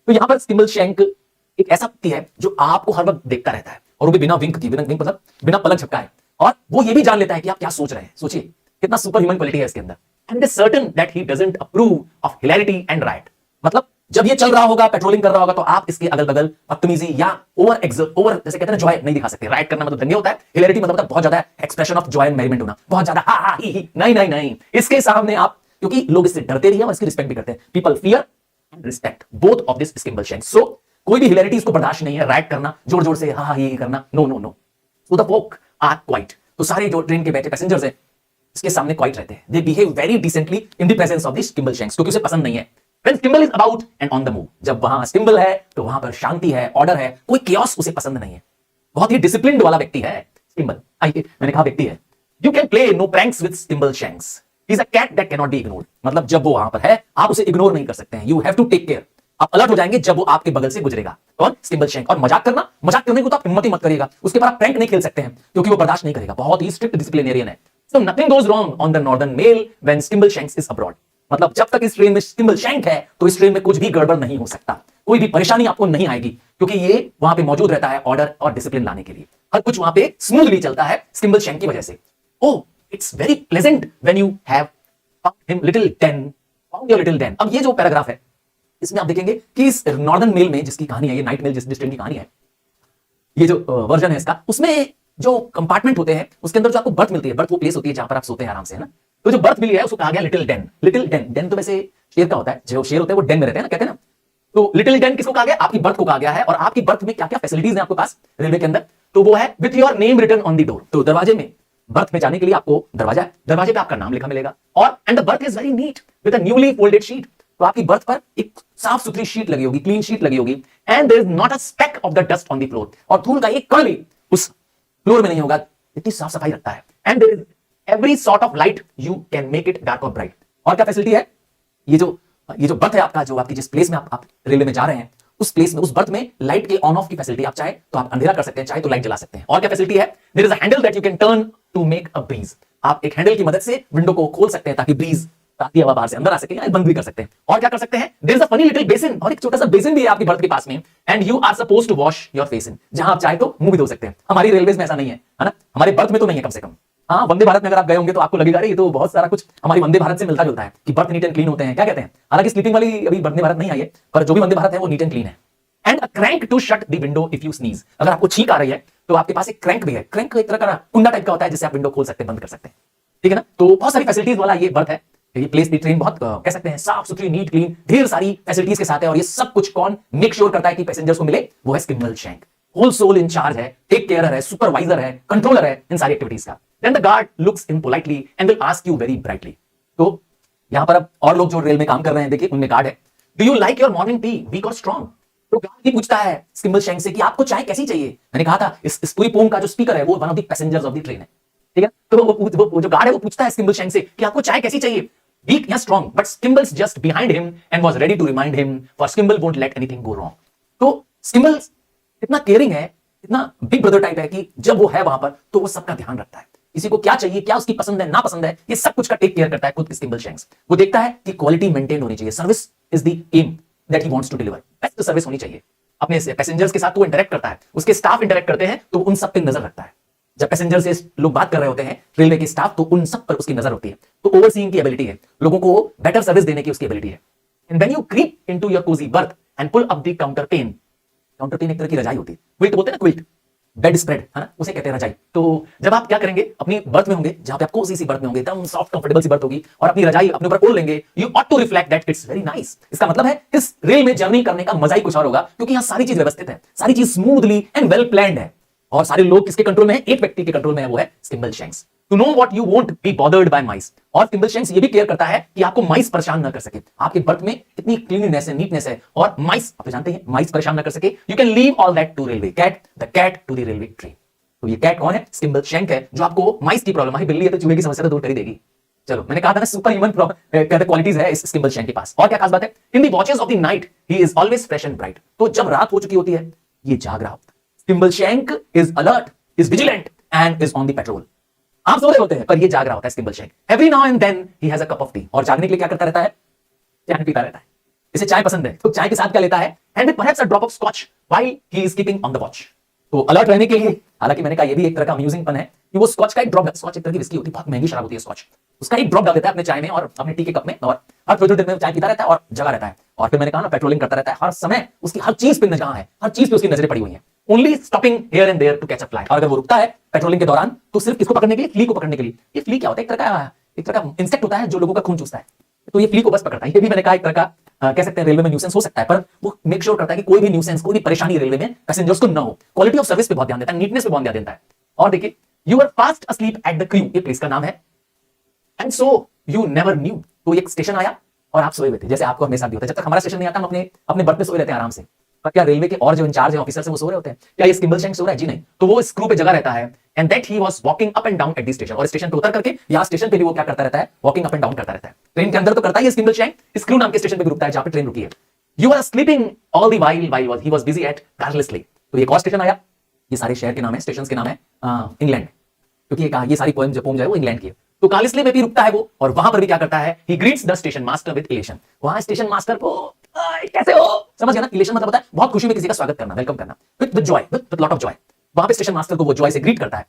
तो यहां पर स्किम्बल शैंक एक ऐसा व्यक्ति है जो आपको हर वक्त देखता रहता है, और वो भी बिना विंक की, बिना विंक मतलब बिना पलक झपकाए, और वो ये भी जान लेता है कि आप क्या सोच रहे हैं। सोचिए कितना सुपर ह्यूमन क्वालिटी है इसके अंदर। And is certain that he doesn't approve of hilarity and riot, मतलब जब ये चल रहा होगा, पेट्रोलिंग कर रहा होगा, तो आप इसके अगल बगल बदतमीजी या ओवर जैसे कहते हैं जॉय नहीं दिखा सकते। राइट करना मतलब दंगे होता है, हिलैरिटी मतलब बहुत ज्यादा एक्सप्रेशन ऑफ जॉय एंड मेरिमेंट होना, बहुत ज्यादा हा हा ही, नहीं नहीं नहीं, इसके सामने आप, क्योंकि लोग इससे डरते भी हैं और इसकी रिस्पेक्ट भी करते हैं। People fear and respect both of this Skimbleshank. So कोई भी हिलैरिटी इसको बर्दाश्त नहीं है, राइट करना, जोर जोर से हा हा ही करना, no no no. So the folk are quiet, तो सारे जो ट्रेन के बैठे पैसेंजर्स हैं इसके सामने क्वाइट रहते हैं। They behave very decently in the presence of this Skimbleshanks, क्योंकि उसे पसंद नहीं है When स्किम्बल is about and on the move, जब वहां स्किम्बल है तो वहां पर शांति है, ऑर्डर है, कोई chaos उसे पसंद नहीं है। बहुत ही डिसिप्लिन्ड वाला व्यक्ति है स्किम्बल। आइए, मैंने कहा व्यक्ति है। You can play no pranks with Skimbleshanks, he is a cat that cannot be ignored, मतलब जब वो वहां पर है आप उसे इग्नोर नहीं कर सकते हैं। You have to take care, आप अलर्ट हो जाएंगे जब वो आपके बगल से गुजरेगा। कौन? स्किम्बल शैंक। और मजाक करने को तो आप हिम्मत ही मत करिएगा, उसके बाद आप प्रैंक नहीं खेल सकते हैं, क्योंकि वो बर्दाश्त नहीं करेगा, बहुत ही स्ट्रिक्ट डिसिप्लिनेरियन है। So nothing goes wrong on the northern mail when Skimbleshanks is abroad, मतलब जब तक इस ट्रेन में स्किम्बल शैंक है तो इस ट्रेन में कुछ भी गड़बड़ नहीं हो सकता, कोई भी परेशानी आपको नहीं आएगी, क्योंकि ये वहां पे मौजूद रहता है ऑर्डर और डिसिप्लिन लाने के लिए। हर कुछ वहां पे स्मूथली चलता है स्किम्बल शैंक की वजह से। Oh, it's very pleasant when you have found him little den, found your little den. अब ये जो पैराग्राफ है इसमें आप देखेंगे कि इस नॉर्दर्न मेल में, जिसकी कहानी है ये नाइट मेल, जिस ट्रेन की कहानी है, ये जो वर्जन है इसका, उसमें जो कंपार्टमेंट होते हैं उसके अंदर जो आपको बर्थ मिलती है, बर्थ वो प्लेस होती है जहां पर आप सोते हैं आराम से, है ना। तो जो बर्थ मिली है उसको कहा गया little den. Little den, den तो वैसे शेर का होता है, जो शेर होते हैं वो डेन में रहते हैं ना, कहते हैं ना। तो लिटिल डेन किसको कहा गया? आपकी बर्थ को कहा गया है। और आपकी बर्थ में क्या क्या फैसिलिटीज है आपके पास रेलवे के अंदर, तो वो है with your name written on the door. तो दरवाजे में, बर्थ में जाने के लिए आपको दरवाजे पे आपका नाम लिखा मिलेगा, और and the birth is very neat with a newly folded sheet. तो आपकी बर्थ पर एक साफ सुथरी शीट लगी होगी, क्लीन शीट लगी होगी, and there is not a speck of the dust on the floor, और धूल का एक कण भी उस फ्लोर में नहीं होगा, इतनी साफ सफाई रखता है। And there is every sort of light, you can make it dark or bright. और क्या फैसिलिटी है? ये जो बर्थ है आपका, जो आपकी जिस प्लेस में आप रेलवे में जा रहे हैं, उस प्लेस में, उस बर्थ में लाइट के ऑन ऑफ की फैसिलिटी, आप चाहे तो आप अंधेरा कर सकते हैं, चाहे तो लाइट जला सकते हैं। और क्या फैसिलिटी है? There is a handle that you can turn to make a breeze, आप एक हैंडल की मदद से विंडो को खोल सकते हैं ताकि ब्रीज, ताकि हवा बाहर से अंदर आ सके, या बंद भी कर सकते हैं। और क्या कर सकते हैं? There is a funny little basin, और एक छोटा सा बेसिन भी है आपकी बर्थ के पास में, and you are supposed to wash your face in, जहां आप चाहे तो मुंह भी धो सकते हैं। हमारी रेलवेज में ऐसा नहीं है, है ना, हमारे बर्थ में तो नहीं है कम से कम। हाँ, वंदे भारत में अगर आप गए होंगे तो आपको लगेगा ये तो बहुत सारा कुछ हमारी वंदे भारत से मिलता जुलता है, कि बर्थ नीट एंड क्लीन होते हैं, क्या कहते हैं। हालांकि स्लीपिंग वाली अभी वंदे भारत नहीं आई है, पर जो भी वंदे भारत है वो नीट एंड क्लीन है। And a crank to shut the window if you sneeze, अगर आपको छींक आ रही है तो आपके पास एक क्रैंक भी है। क्रैंक एक तरह का कुंडा टाइप का होता है, जिससे आप विंडो खोल सकते हैं, बंद कर सकते हैं, ठीक है ना। तो बहुत सारी फैसिलिटीज वाला ये बर्थ है। ये प्लेस दी ट्रेन बहुत कह सकते हैं साफ सुथरी, नीट क्लीन, ढेर सारी फैसिलिटीज के साथ है। और ये सब कुछ कौन मेक श्योर करता है कि पैसेंजर्स को मिले? वो है Skimble shank. Whole soul incharge है, टेक केयर है, सुपरवाइजर है, कंट्रोलर है इन सारी एक्टिविटीज का। Then the guard looks in politely and will ask you very brightly. तो यहां पर अब और लोग जो रेल में काम कर रहे हैं, देखिए उनमें गार्ड है। Do you like your morning tea weak or strong? तो गार्ड ही पूछता है स्किम्बल शैंक से कि आपको चाय कैसी चाहिए। मैंने कहा था इस पूरी पोम का जो स्पीकर है वो one of the passengers of the train है, ठीक है। तो वो जो गार्ड है वो पूछता है स्किम्बल शैंक से कि आपको चाय कैसी चाहिए, वीक या strong. But Skimble's just behind him and was ready to remind him, for Skimble won't let anything go wrong. तो स्किम्बल इतना केयरिंग है, इतना बिग ब्रदर टाइप है कि जब वो है वहां पर तो वो सबका ध्यान रखता है। किसी को क्या चाहिए, क्या उसकी पसंद है, ना पसंद है, ये सब कुछ का टेक केयर करता है खुद स्किम्बल शैंक्स। वो देखता है कि क्वालिटी मेंटेन होनी चाहिए, service is the aim that he wants to deliver, best service होनी चाहिए। अपने पैसेंजर्स के साथ तो इंटरेक्ट करता है, उसके स्टाफ इंटरेक्ट करते हैं तो उन सब पे नजर रखता है। जब पैसेंजर से लोग बात कर रहे होते हैं रेलवे के स्टाफ, तो उन सब पर उसकी नजर होती है। तो ओवरसीइंग की एबिलिटी है, लोगों को बेटर सर्विस देने की उसकी एबिलिटी है। And when you creep into your cosy berth and pull up the counterpane, counterpane एक तरह की रजाई होती है, क्विल्ट बोलते हैं ना, क्विल्ट बेड स्प्रेड है ना, उसे कहते हैं रजाई। तो जब आप क्या करेंगे, अपनी बर्थ में होंगे, जहां पे आप कोसी सी बर्थ में होंगे, एकदम सॉफ्ट कंफर्टेबल सी बर्थ होगी, और अपनी रजाई अपने ऊपर ओढ़ लेंगे, you ought to reflect that it's very nice. इसका मतलब है इस रेल में जर्नी करने का मजा ही कुछ और होगा, क्योंकि यहां सारी चीज व्यवस्थित है, सारी चीज स्मूथली एंड वेल प्लान्ड है, और सारे लोग किसके कंट्रोल में है, एक व्यक्ति के कंट्रोल में है, वो है Skimbleshanks. To know what you won't be bothered by mice, और स्किम्बलशैंक्स ये भी केयर करता है कि आपको माइस परेशान न कर सके। आपके बर्थ में इतनी क्लीननेस है, नीटनेस है, और माइस आप तो जानते हैं माइस परेशान न कर सके। You can leave all that to railway cat, the cat to the railway train. तो ये कैट कौन है, स्किम्बलशैंक है, जो आपको माइस की प्रॉब्लम है, बिल्ली है तो चूहे की समस्या तो दूर कर ही देगी। चलो, मैंने कहा था ना सुपर ह्यूमन क्वालिटीज है इस स्किम्बलशैंक के पास। और क्या खास बात है, in the watches of the night he is always fresh and bright. तो जब रात हो चुकी होती है, ये जाग रहा होता है। Skimbleshank is alert, is vigilant and is on the patrol. आप सो रहे होते हैं पर ये जाग रहा होता है Skimbleshank. Every now and then he has a cup of tea, और जागने के लिए क्या करता रहता है, चाय पीता रहता है। इसे चाय पसंद है, तो चाय के साथ क्या लेता है, and with perhaps a drop of Scotch while he is keeping on the watch. तो अलर्ट रहने के लिए, हालांकि मैंने कहा ये भी एक तरह का अम्यूजिंग पन है कि वो स्कॉच का एक ड्रॉप, स्कॉच एक तरह की विस्की होती है, बहुत महंगी शराब होती है स्कॉच, उसका एक ड्रॉप डाल देता है अपने चाय में और अपने टी के कप में, और हर थोड़ी देर में चाय पीता रहता है और जगा रहता है। और फिर मैंने कहा ना, पेट्रोलिंग करता रहता है, हर समय उसकी हर चीज पे नजर है, हर चीज पे उसकी नजरें पड़ी हुई हैं, only stopping here and there to catch a fly. और अगर वो रुकता है पेट्रोलिंग के दौरान, तो सिर्फ किसको पकड़ने के लिए, फ्ली को पकड़ने के लिए। ये फ्ली क्या होता है, एक तरह का इंसेक्ट होता है जो लोगों का खून चूसता है, तो ये फ्ली को बस पकड़ता है। ये भी मैंने कहा एक तरह का कह सकते हैं रेलवे में न्यूसेंस हो सकता है, पर वो मेक श्योर करता है कि कोई भी न्यूसेंस, कोई भी परेशानी रेलवे में पैसेंजर्स को ना हो। क्वालिटी ऑफ सर्विस पे बहुत ध्यान देता है, नीटनेस पे बहुत ध्यान देता है। और देखिए, you are fast asleep at the Crewe, ये प्लेस का नाम है, and so you never knew. तो एक स्टेशन आया और आप सोए हुए थे, जैसे आपको हमेशा भी होता है, जब तक हमारा स्टेशन नहीं आता हम अपने बर्थ पे सोए रहते हैं आराम से। पर क्या रेलवे के और जो इंचार्ज है, ऑफिसर से, वो सो रहे होते हैं? क्या ये स्किम्बलशैंक सो रहा है? जी नहीं। तो वो स्क्रू पे जगह रहता है, and that he was walking up and down at the station. और स्टेशन पे उतर करके यहाँ स्टेशन पे भी वो क्या करता रहता है, वॉकिंग अप एंड डाउन करता रहता है। ट्रेन के अंदर तो करता है ये स्किम्बलशैंक, स्क्रू नाम के स्टेशन पे भी रुकता है जहां पे ट्रेन रुकी है। You are sleeping all the while he was busy at Carlisle. तो एक और स्टेशन आया, ये सारे शहर के नाम है, स्टेशन के नाम है इंग्लैंड, क्योंकि ये सारी पोएम जो है वो इंग्लैंड की है। तो कार्लेसली में भी रुकता है वो, और वहां पर भी क्या करता है, he greets the station master with elation. वहां स्टेशन मास्टर को कैसे हो, समझ गया ना, इलेशन मतलब होता है बहुत खुशी में किसी का स्वागत करना, वेलकम करना, with Joy, with lot of Joy. वहां पे स्टेशन मास्टर को वो जॉय से ग्रीट करता है।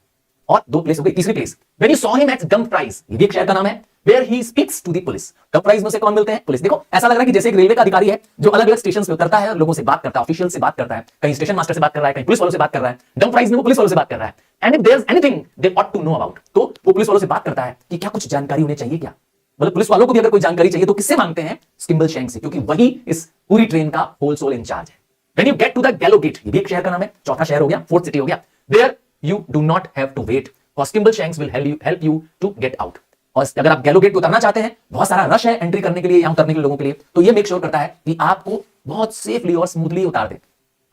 और दो प्लेस हो गई, तीसरी place, when you saw him at Dumfries, ये भी एक शहर का नाम है, where he speaks to the police. Dumfries में से कौन मिलते हैं, पुलिस। देखो, ऐसा लग रहा है कि जैसे एक रेलवे का अधिकारी है जो अलग अलग स्टेशन पे उतरता है और लोगों से बात करता है, ऑफिशियल से बात करता है, कहीं स्टेशन मास्टर से बात कर रहा है, कहीं पुलिस वालों से बात कर रहा है। डम्फ्राइज में वो पुलिस वालों से बात कर रहा है, and if there is anything they ought to know about, तो वो पुलिस वालों से बात करता है कि क्या कुछ जानकारी उन्हें चाहिए क्या, मतलब पुलिस वालों को भी अगर कोई जानकारी चाहिए तो किससे मांगते हैं, स्किम्बलशैंक से, क्योंकि वही इस पूरी ट्रेन का होल सोल इंचार्ज है। When you get to the Gallowgate, ये भी एक शहर का नाम है, चौथा शहर हो गया, फोर्थ सिटी हो गया, there you do not have to wait, for Skimbleshanks will help you to get out. और अगर आप गैलो गेट पे उतरना चाहते हैं, बहुत सारा रश है एंट्री करने के लिए, यहां उतरने के लोगों के लिए, तो ये मेक श्योर करता है कि आपको बहुत सेफली और स्मूथली उतार दे,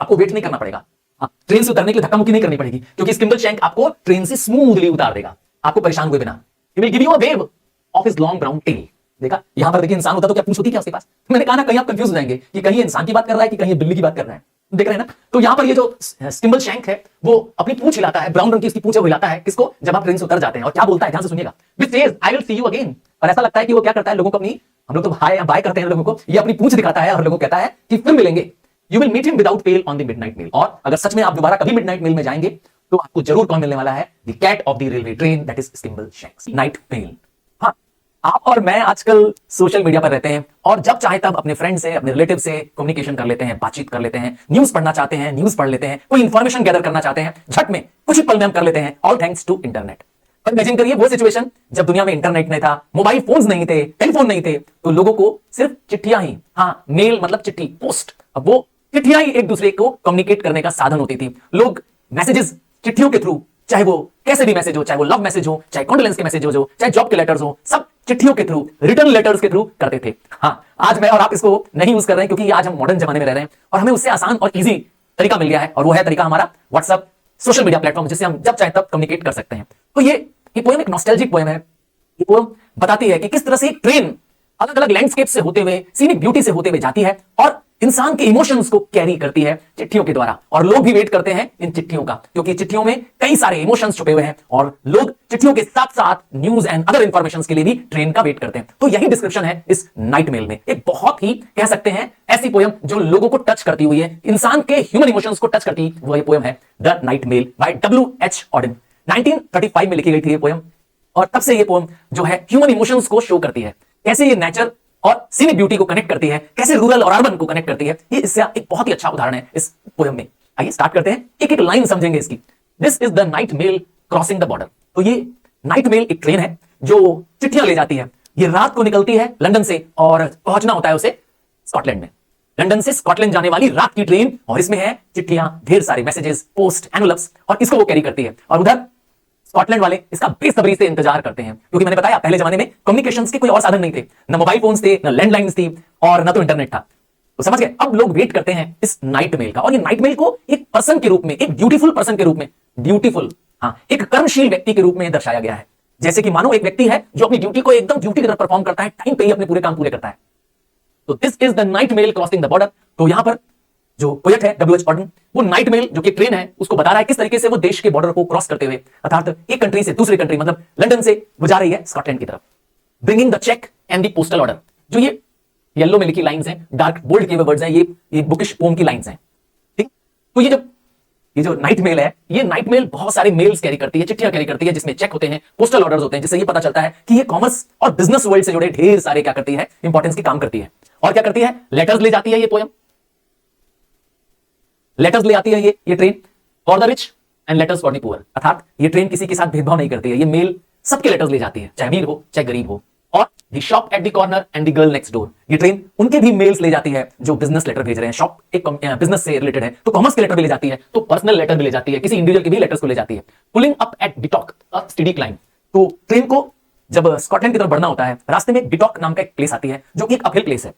आपको वेट नहीं करना पड़ेगा। ट्रेन से उतरने के लिए धक्का मुक्की नहीं करनी पड़ेगी, क्योंकि स्किम्बलशैंक आपको ट्रेन से स्मूथली उतार देगा, आपको परेशान हुए बिना। He will give you a wave of his long brown tail. देखा, यहां पर देखिए इंसान होता तो क्या पूंछ होती क्या उसके पास। मैंने कहा ना, कहीं आप कंफ्यूज हो जाएंगे कि कहीं इंसान की बात कर रहा है कि कहीं बिल्ली की बात कर रहा है, देख रहे हैं ना। तो यहां पर ये जो स्किम्बलशैंक है वो अपनी पूंछ हिलाता है, ब्राउन रंग की इसकी पूंछ हिलाता है, किसको, जब आप ट्रेन से उतर जाते हैं। और क्या बोलता है, ध्यान से सुनिएगा, which says I will see you again. और ऐसा लगता है कि वो क्या करता है, लोगों को अपनी, हम लोग तो हाय बाय करते हैं लोगों को, ये अपनी पूंछ दिखाता है और लोगों को कहता है कि फिर मिलेंगे। You will meet him without pale on the midnight mail. और अगर सच में आप दोबारा कभी मिडनाइट मेल में जाएंगे तो आपको जरूर कौन मिलने वाला है, the cat of the railway train, that is Skimbleshank night mail. हाँ, आप और मैं आजकल सोशल मीडिया पर रहते हैं और जब चाहे तब अपने फ्रेंड से, अपने रिलेटिव से कम्युनिकेशन कर लेते हैं, बातचीत कर लेते हैं, न्यूज पढ़ना चाहते हैं, न्यूज पढ़ लेते हैं, कोई इंफॉर्मेशन गैदर करना चाहते हैं, झट में कुछ ही पल में हम कर लेते हैं, ऑल थैंक्स टू इंटरनेट। पर इमेजिन करिए वो सिचुएशन जब दुनिया में इंटरनेट नहीं था, मोबाइल फोन्स नहीं थे, टेलीफोन नहीं थे, तो लोगों को सिर्फ चिट्ठियां ही, हाँ मेल मतलब चिट्ठी, पोस्ट, अब वो चिट्ठियां ही एक दूसरे को कम्युनिकेट करने का साधन होती थी। लोग मैसेजेस चिट्ठियों के थ्रू, चाहे वो कैसे भी मैसेज हो, चाहे वो लव मैसेज हो, चाहे कॉन्डोलेंस के मैसेज हो, चाहे जॉब के लेटर्स हो, सब चिट्ठियों के थ्रू, रिटर्न लेटर्स के थ्रू करते थे। हाँ, आज मैं और आप इसको नहीं यूज कर रहे हैं, क्योंकि आज हम मॉडर्न जमाने में रह रहे हैं और हमें उससे आसान और इजी तरीका मिल गया है, और वो है तरीका हमारा व्हाट्सएप, सोशल मीडिया प्लेटफॉर्म, जिससे हम जब चाहे तब कम्युनिकेट कर सकते हैं। तो ये पोएम एक नॉस्टैल्जिक पोएम है। ये पोएम बताती है कि किस तरह से एक ट्रेन अलग अलग लैंडस्केप से होते हुए, सीनिक ब्यूटी से होते हुए जाती है, और इंसान के इमोशंस को कैरी करती है चिट्ठियों के द्वारा, और लोग भी वेट करते हैं इन चिट्ठियों का, क्योंकि चिट्ठियों में कई सारे इमोशंस छुपे हुए हैं और लोग चिट्ठियों के साथ साथ न्यूज एंड अदर इंफॉर्मेशन के लिए भी ट्रेन का वेट करते हैं। तो यही डिस्क्रिप्शन है इस नाइट मेल में। एक बहुत ही कह सकते हैं ऐसी पोयम जो लोगों को टच करती हुई है, इंसान के ह्यूमन इमोशंस को टच करती हुई पोयम है the night mail by W.H. Auden. 1935 में लिखी गई थी ये पोयम, और तब से ये पोयम जो है ह्यूमन इमोशंस को शो करती है, कैसे ये नेचर और सीनिक ब्यूटी को कनेक्ट करती है, कैसे रूरल और अर्बन को कनेक्ट करती है। ये इससे एक बहुत ही अच्छा उदाहरण है इस पोयम में। आइए स्टार्ट करते हैं, एक एक लाइन समझेंगे इसकी। This is the night mail crossing the border. तो ये नाइट मेल एक ट्रेन है जो चिट्ठियां ले जाती है। ये रात को निकलती है लंदन से और पहुंचना होता है उसे स्कॉटलैंड में। लंदन से स्कॉटलैंड जाने वाली रात की ट्रेन, और इसमें है चिट्ठियां, ढेर सारे मैसेजेस, पोस्ट, एनवलप्स, और इसको वो कैरी करती है। और उधर स्कॉटलैंड वाले इसका बेसब्री से इंतजार करते हैं, क्योंकि मैंने बताया पहले जमाने में कम्युनिकेशंस के कोई और साधन नहीं थे, न मोबाइल फोन्स थे, न लैंडलाइंस थी, और न तो इंटरनेट था। तो समझ गए, अब लोग वेट करते हैं इस नाइट मेल का। और ये नाइट मेल को एक पर्सन के रूप में, एक ब्यूटीफुल पर्सन के रूप में, ब्यूटीफुल एक कर्मशील व्यक्ति के रूप में दर्शाया गया है। जैसे कि मानो एक व्यक्ति है जो अपनी ड्यूटी को एकदम ड्यूटी की तरह परफॉर्म करता है, टाइम पे ही अपने पूरे काम पूरे करता है। तो this is the night mail crossing the border. तो यहां पर जो पोएट है W.H. ऑडेन, वो नाइट मेल जो कि ट्रेन है उसको बता रहा है किस तरीके से वो देश के बॉर्डर को क्रॉस करते हुए, अर्थात एक कंट्री से दूसरी कंट्री, मतलब लंदन से वो जा रही है स्कॉटलैंड की तरफ, bringing the cheque and the postal order. जो ये येलो में लिखी लाइंस हैं, डार्क बोल्ड किए हुए वर्ड्स हैं, ये बुकिश पोम की लाइंस हैं। ठीक, तो ये जो नाइट मेल है, ये नाइट मेल बहुत सारे मेल्स कैरी करती है, चिट्ठियां कैरी करती है, जिसमें चेक होते हैं, पोस्टल ऑर्डर्स होते हैं, जिससे ये पता चलता है कि ये कॉमर्स और बिजनेस वर्ल्ड से जुड़े ढेर सारे क्या करती है, इंपॉर्टेंस के काम करती है। और क्या करती है, लेटर्स ले जाती है ये पोयम, लेटर्स ले आती है ये train for the rich and letters for the poor. अर्थात ये ट्रेन किसी के साथ भेदभाव नहीं करती है, ये मेल सबके लेटर्स ले जाती है, चाहे अमीर हो चाहे गरीब हो। और the shop at the corner and the girl next door, ये ट्रेन उनके भी मेल्स ले जाती है जो बिजनेस लेटर भेज रहे हैं। शॉप एक बिजनेस से रिलेटेड है तो कॉमर्स के लेटर भी ले जाती है, तो पर्सनल लेटर भी ले जाती है, किसी इंडिविजुअल के भी लेटर्स को ले जाती है। Pulling up at detox a study climb, तो ट्रेन को जब स्कॉटलैंड की तरफ बढ़ना होता है, रास्ते में डिटॉक नाम का एक प्लेस आती है जो कि एक अपहिल प्लेस है।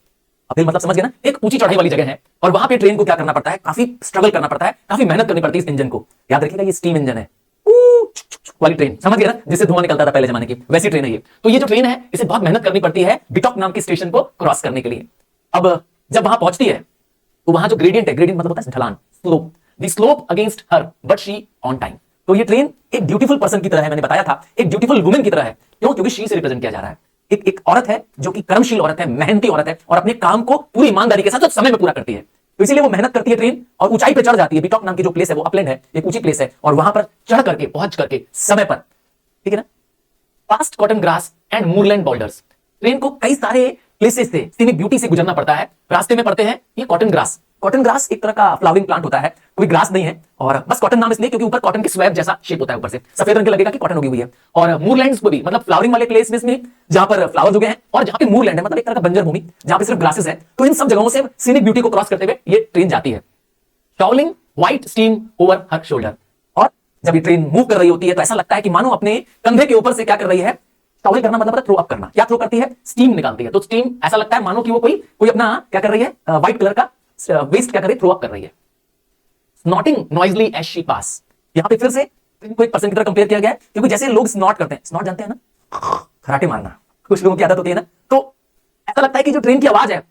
अपहिल मतलब समझ गए ना, एक ऊंची चढ़ाई वाली जगह है, और वहां पे ट्रेन को क्या करना पड़ता है, काफी स्ट्रगल करना पड़ता है, काफी मेहनत करनी पड़ती है इस इंजन को। याद रखिएगा ये स्टीम इंजन है वाली ट्रेन, समझ गए ना, जिससे धुआं निकलता था पहले जमाने की, वैसी ट्रेन है ये। तो ये जो ट्रेन है इसे बहुत मेहनत करनी पड़ती है डिटॉक नाम के स्टेशन को क्रॉस करने के लिए। अब जब वहां पहुंचती है तो वहां जो ग्रेडियंट है, ग्रेडियंट मतलब होता है ढलान, slope, the slope against her but she on time. तो ये ट्रेन एक ब्यूटीफुल पर्सन की तरह है, मैंने बताया था, एक ब्यूटीफुल वुमेन की तरह है। क्यों? क्योंकि शी से रिप्रेजेंट किया जा रहा है। एक औरत है जो कि कर्मशील औरत है, मेहनती औरत है, और अपने काम को पूरी ईमानदारी के साथ समय में पूरा करती है। तो इसीलिए वो मेहनत करती है ट्रेन, और ऊंचाई पे चढ़ जाती है। बिटॉक नाम की जो प्लेस है वो अपलैंड है, एक ऊंची प्लेस है, और वहां पर चढ़ करके, पहुंच करके समय पर, ठीक है ना, past cotton grass and moorland borders. Train को कई सारे प्लेसेस से, सीनिक ब्यूटी से गुजरना पड़ता है। रास्ते में पड़ते हैं ये कॉटन ग्रास। कॉटन ग्रास एक तरह का फ्लावरिंग प्लांट होता है, कोई ग्रास नहीं है, और बस कॉटन नाम इसलिए क्योंकि ऊपर कॉटन की स्वैब जैसा शेप होता है, ऊपर से सफेद रंग के लगेगा कि कॉटन उगी हुई है। और मूरलैंड्स को भी, मतलब फ्लावरिंग वाले प्लेस में जहां पर फ्लावर्स उगे हैं, और जहां पे मूरलैंड है मतलब एक तरह का बंजर भूमि जहां पे सिर्फ ग्रासेस है, तो इन सब जगहों से सीनिक ब्यूटी को क्रॉस करते हुए ये ट्रेन जाती है। Shovelling white steam over her shoulder, और जब ये ट्रेन मूव कर रही होती है तो ऐसा लगता है कि मानो अपने कंधे के ऊपर से क्या कर रही है, शॉवलिंग करना मतलब थ्रो अप करना। क्या थ्रो करती है? स्टीम निकालती है। तो स्टीम ऐसा लगता है मानो कि वो कोई अपना क्या कर रही है, व्हाइट कलर का वेस्ट क्या कर रही है, थ्रो अप कर रही है। Snorting noisily as she pass, यहां पे फिर से को एक पर्सन की तरह कंपेयर किया गया है, क्योंकि जैसे लोग स्नॉट करते हैं, स्नॉट जानते हैं ना, खराटे मारना, कुछ लोगों की आदत होती है ना, तो ऐसा लगता है कि जो ट्रेन की आवाज है,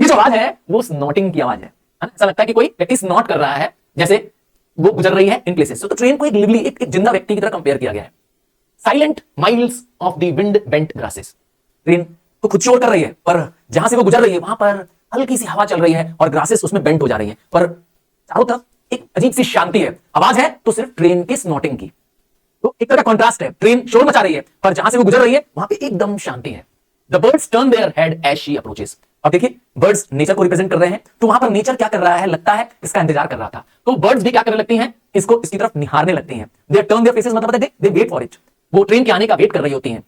ये जो आवाज है वो स्नॉटिंग की आवाज है। ऐसा लगता है कि कोई व्यक्ति स्नॉट कर रहा है जैसे वो गुजर रही है इन प्लेसेस। तो ट्रेन को एक लिवली, एक जिंदा व्यक्ति की तरह कंपेयर किया गया है। Silent miles of the wind bent grasses, train तो खुद शोर कर रही है, पर जहां से वो गुजर रही है वहां पर हल्की सी हवा चल रही है और ग्रासेस उसमें बेंट हो जा रही है, पर चारों तरफ एक अजीब सी शांति है। आवाज है तो सिर्फ ट्रेन के स्नॉटिंग की। तो एक तरह का कॉन्ट्रास्ट है, ट्रेन शोर मचा रही है पर जहां से वो गुजर रही है वहां पे एकदम शांति है। The birds turn their head as she approaches. अब देखिए बर्ड्स नेचर को रिप्रेजेंट कर रहे हैं, तो वहां पर नेचर क्या कर रहा है, लगता है इसका इंतजार कर रहा था। तो बर्ड्स भी क्या करने लगती हैं, इसको, इसकी तरफ निहारने लगती हैं। दे टर्न देयर फेसेस मतलब दे वेट फॉर इट, वो ट्रेन के आने का वेट कर रही होती हैं।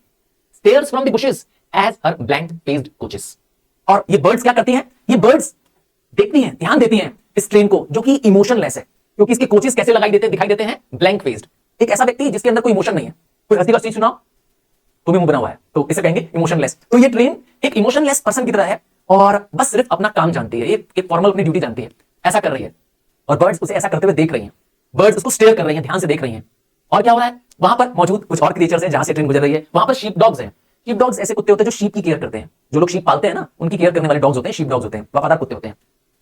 Stares from the bushes as her blank faced coaches. और ये बर्ड्स क्या करती हैं, ये बर्ड्स देखती हैं, ध्यान देती हैं इस ट्रेन को जो कि इमोशनलेस है, क्योंकि इसके कोचेस कैसे दिखाई देते हैं, ब्लैंक फेस्ड। एक ऐसा व्यक्ति जिसके अंदर कोई इमोशन नहीं है। कोई हंसी का चीज सुनाओ तो भी मुंह बना हुआ है, तो इसे कहेंगे इमोशनलेस। तो ये ट्रेन एक इमोशनलेस पर्सन की तरह है और बस सिर्फ अपना काम जानती है, एक फॉर्मल अपनी ड्यूटी जानती है, ऐसा कर रही है। और बर्ड्स उसे ऐसा करते हुए देख रही हैं, बर्ड्स उसको स्टेयर कर रही हैं, ध्यान से देख रही हैं। और क्या हो रहा है, वहां पर मौजूद कुछ और क्रिएचर्स हैं जहां से ट्रेन गुजर रही है, वहां पर शीप डॉग्स हैं, शीप डॉग्स ऐसे कुत्ते होते हैं जो शीप की केयर करते हैं, जो लोग शीप पालते हैं ना, उनकी केयर करने वाले डॉग्स होते हैं, शीप डॉग्स होते हैं, वफादार कुत्ते होते हैं।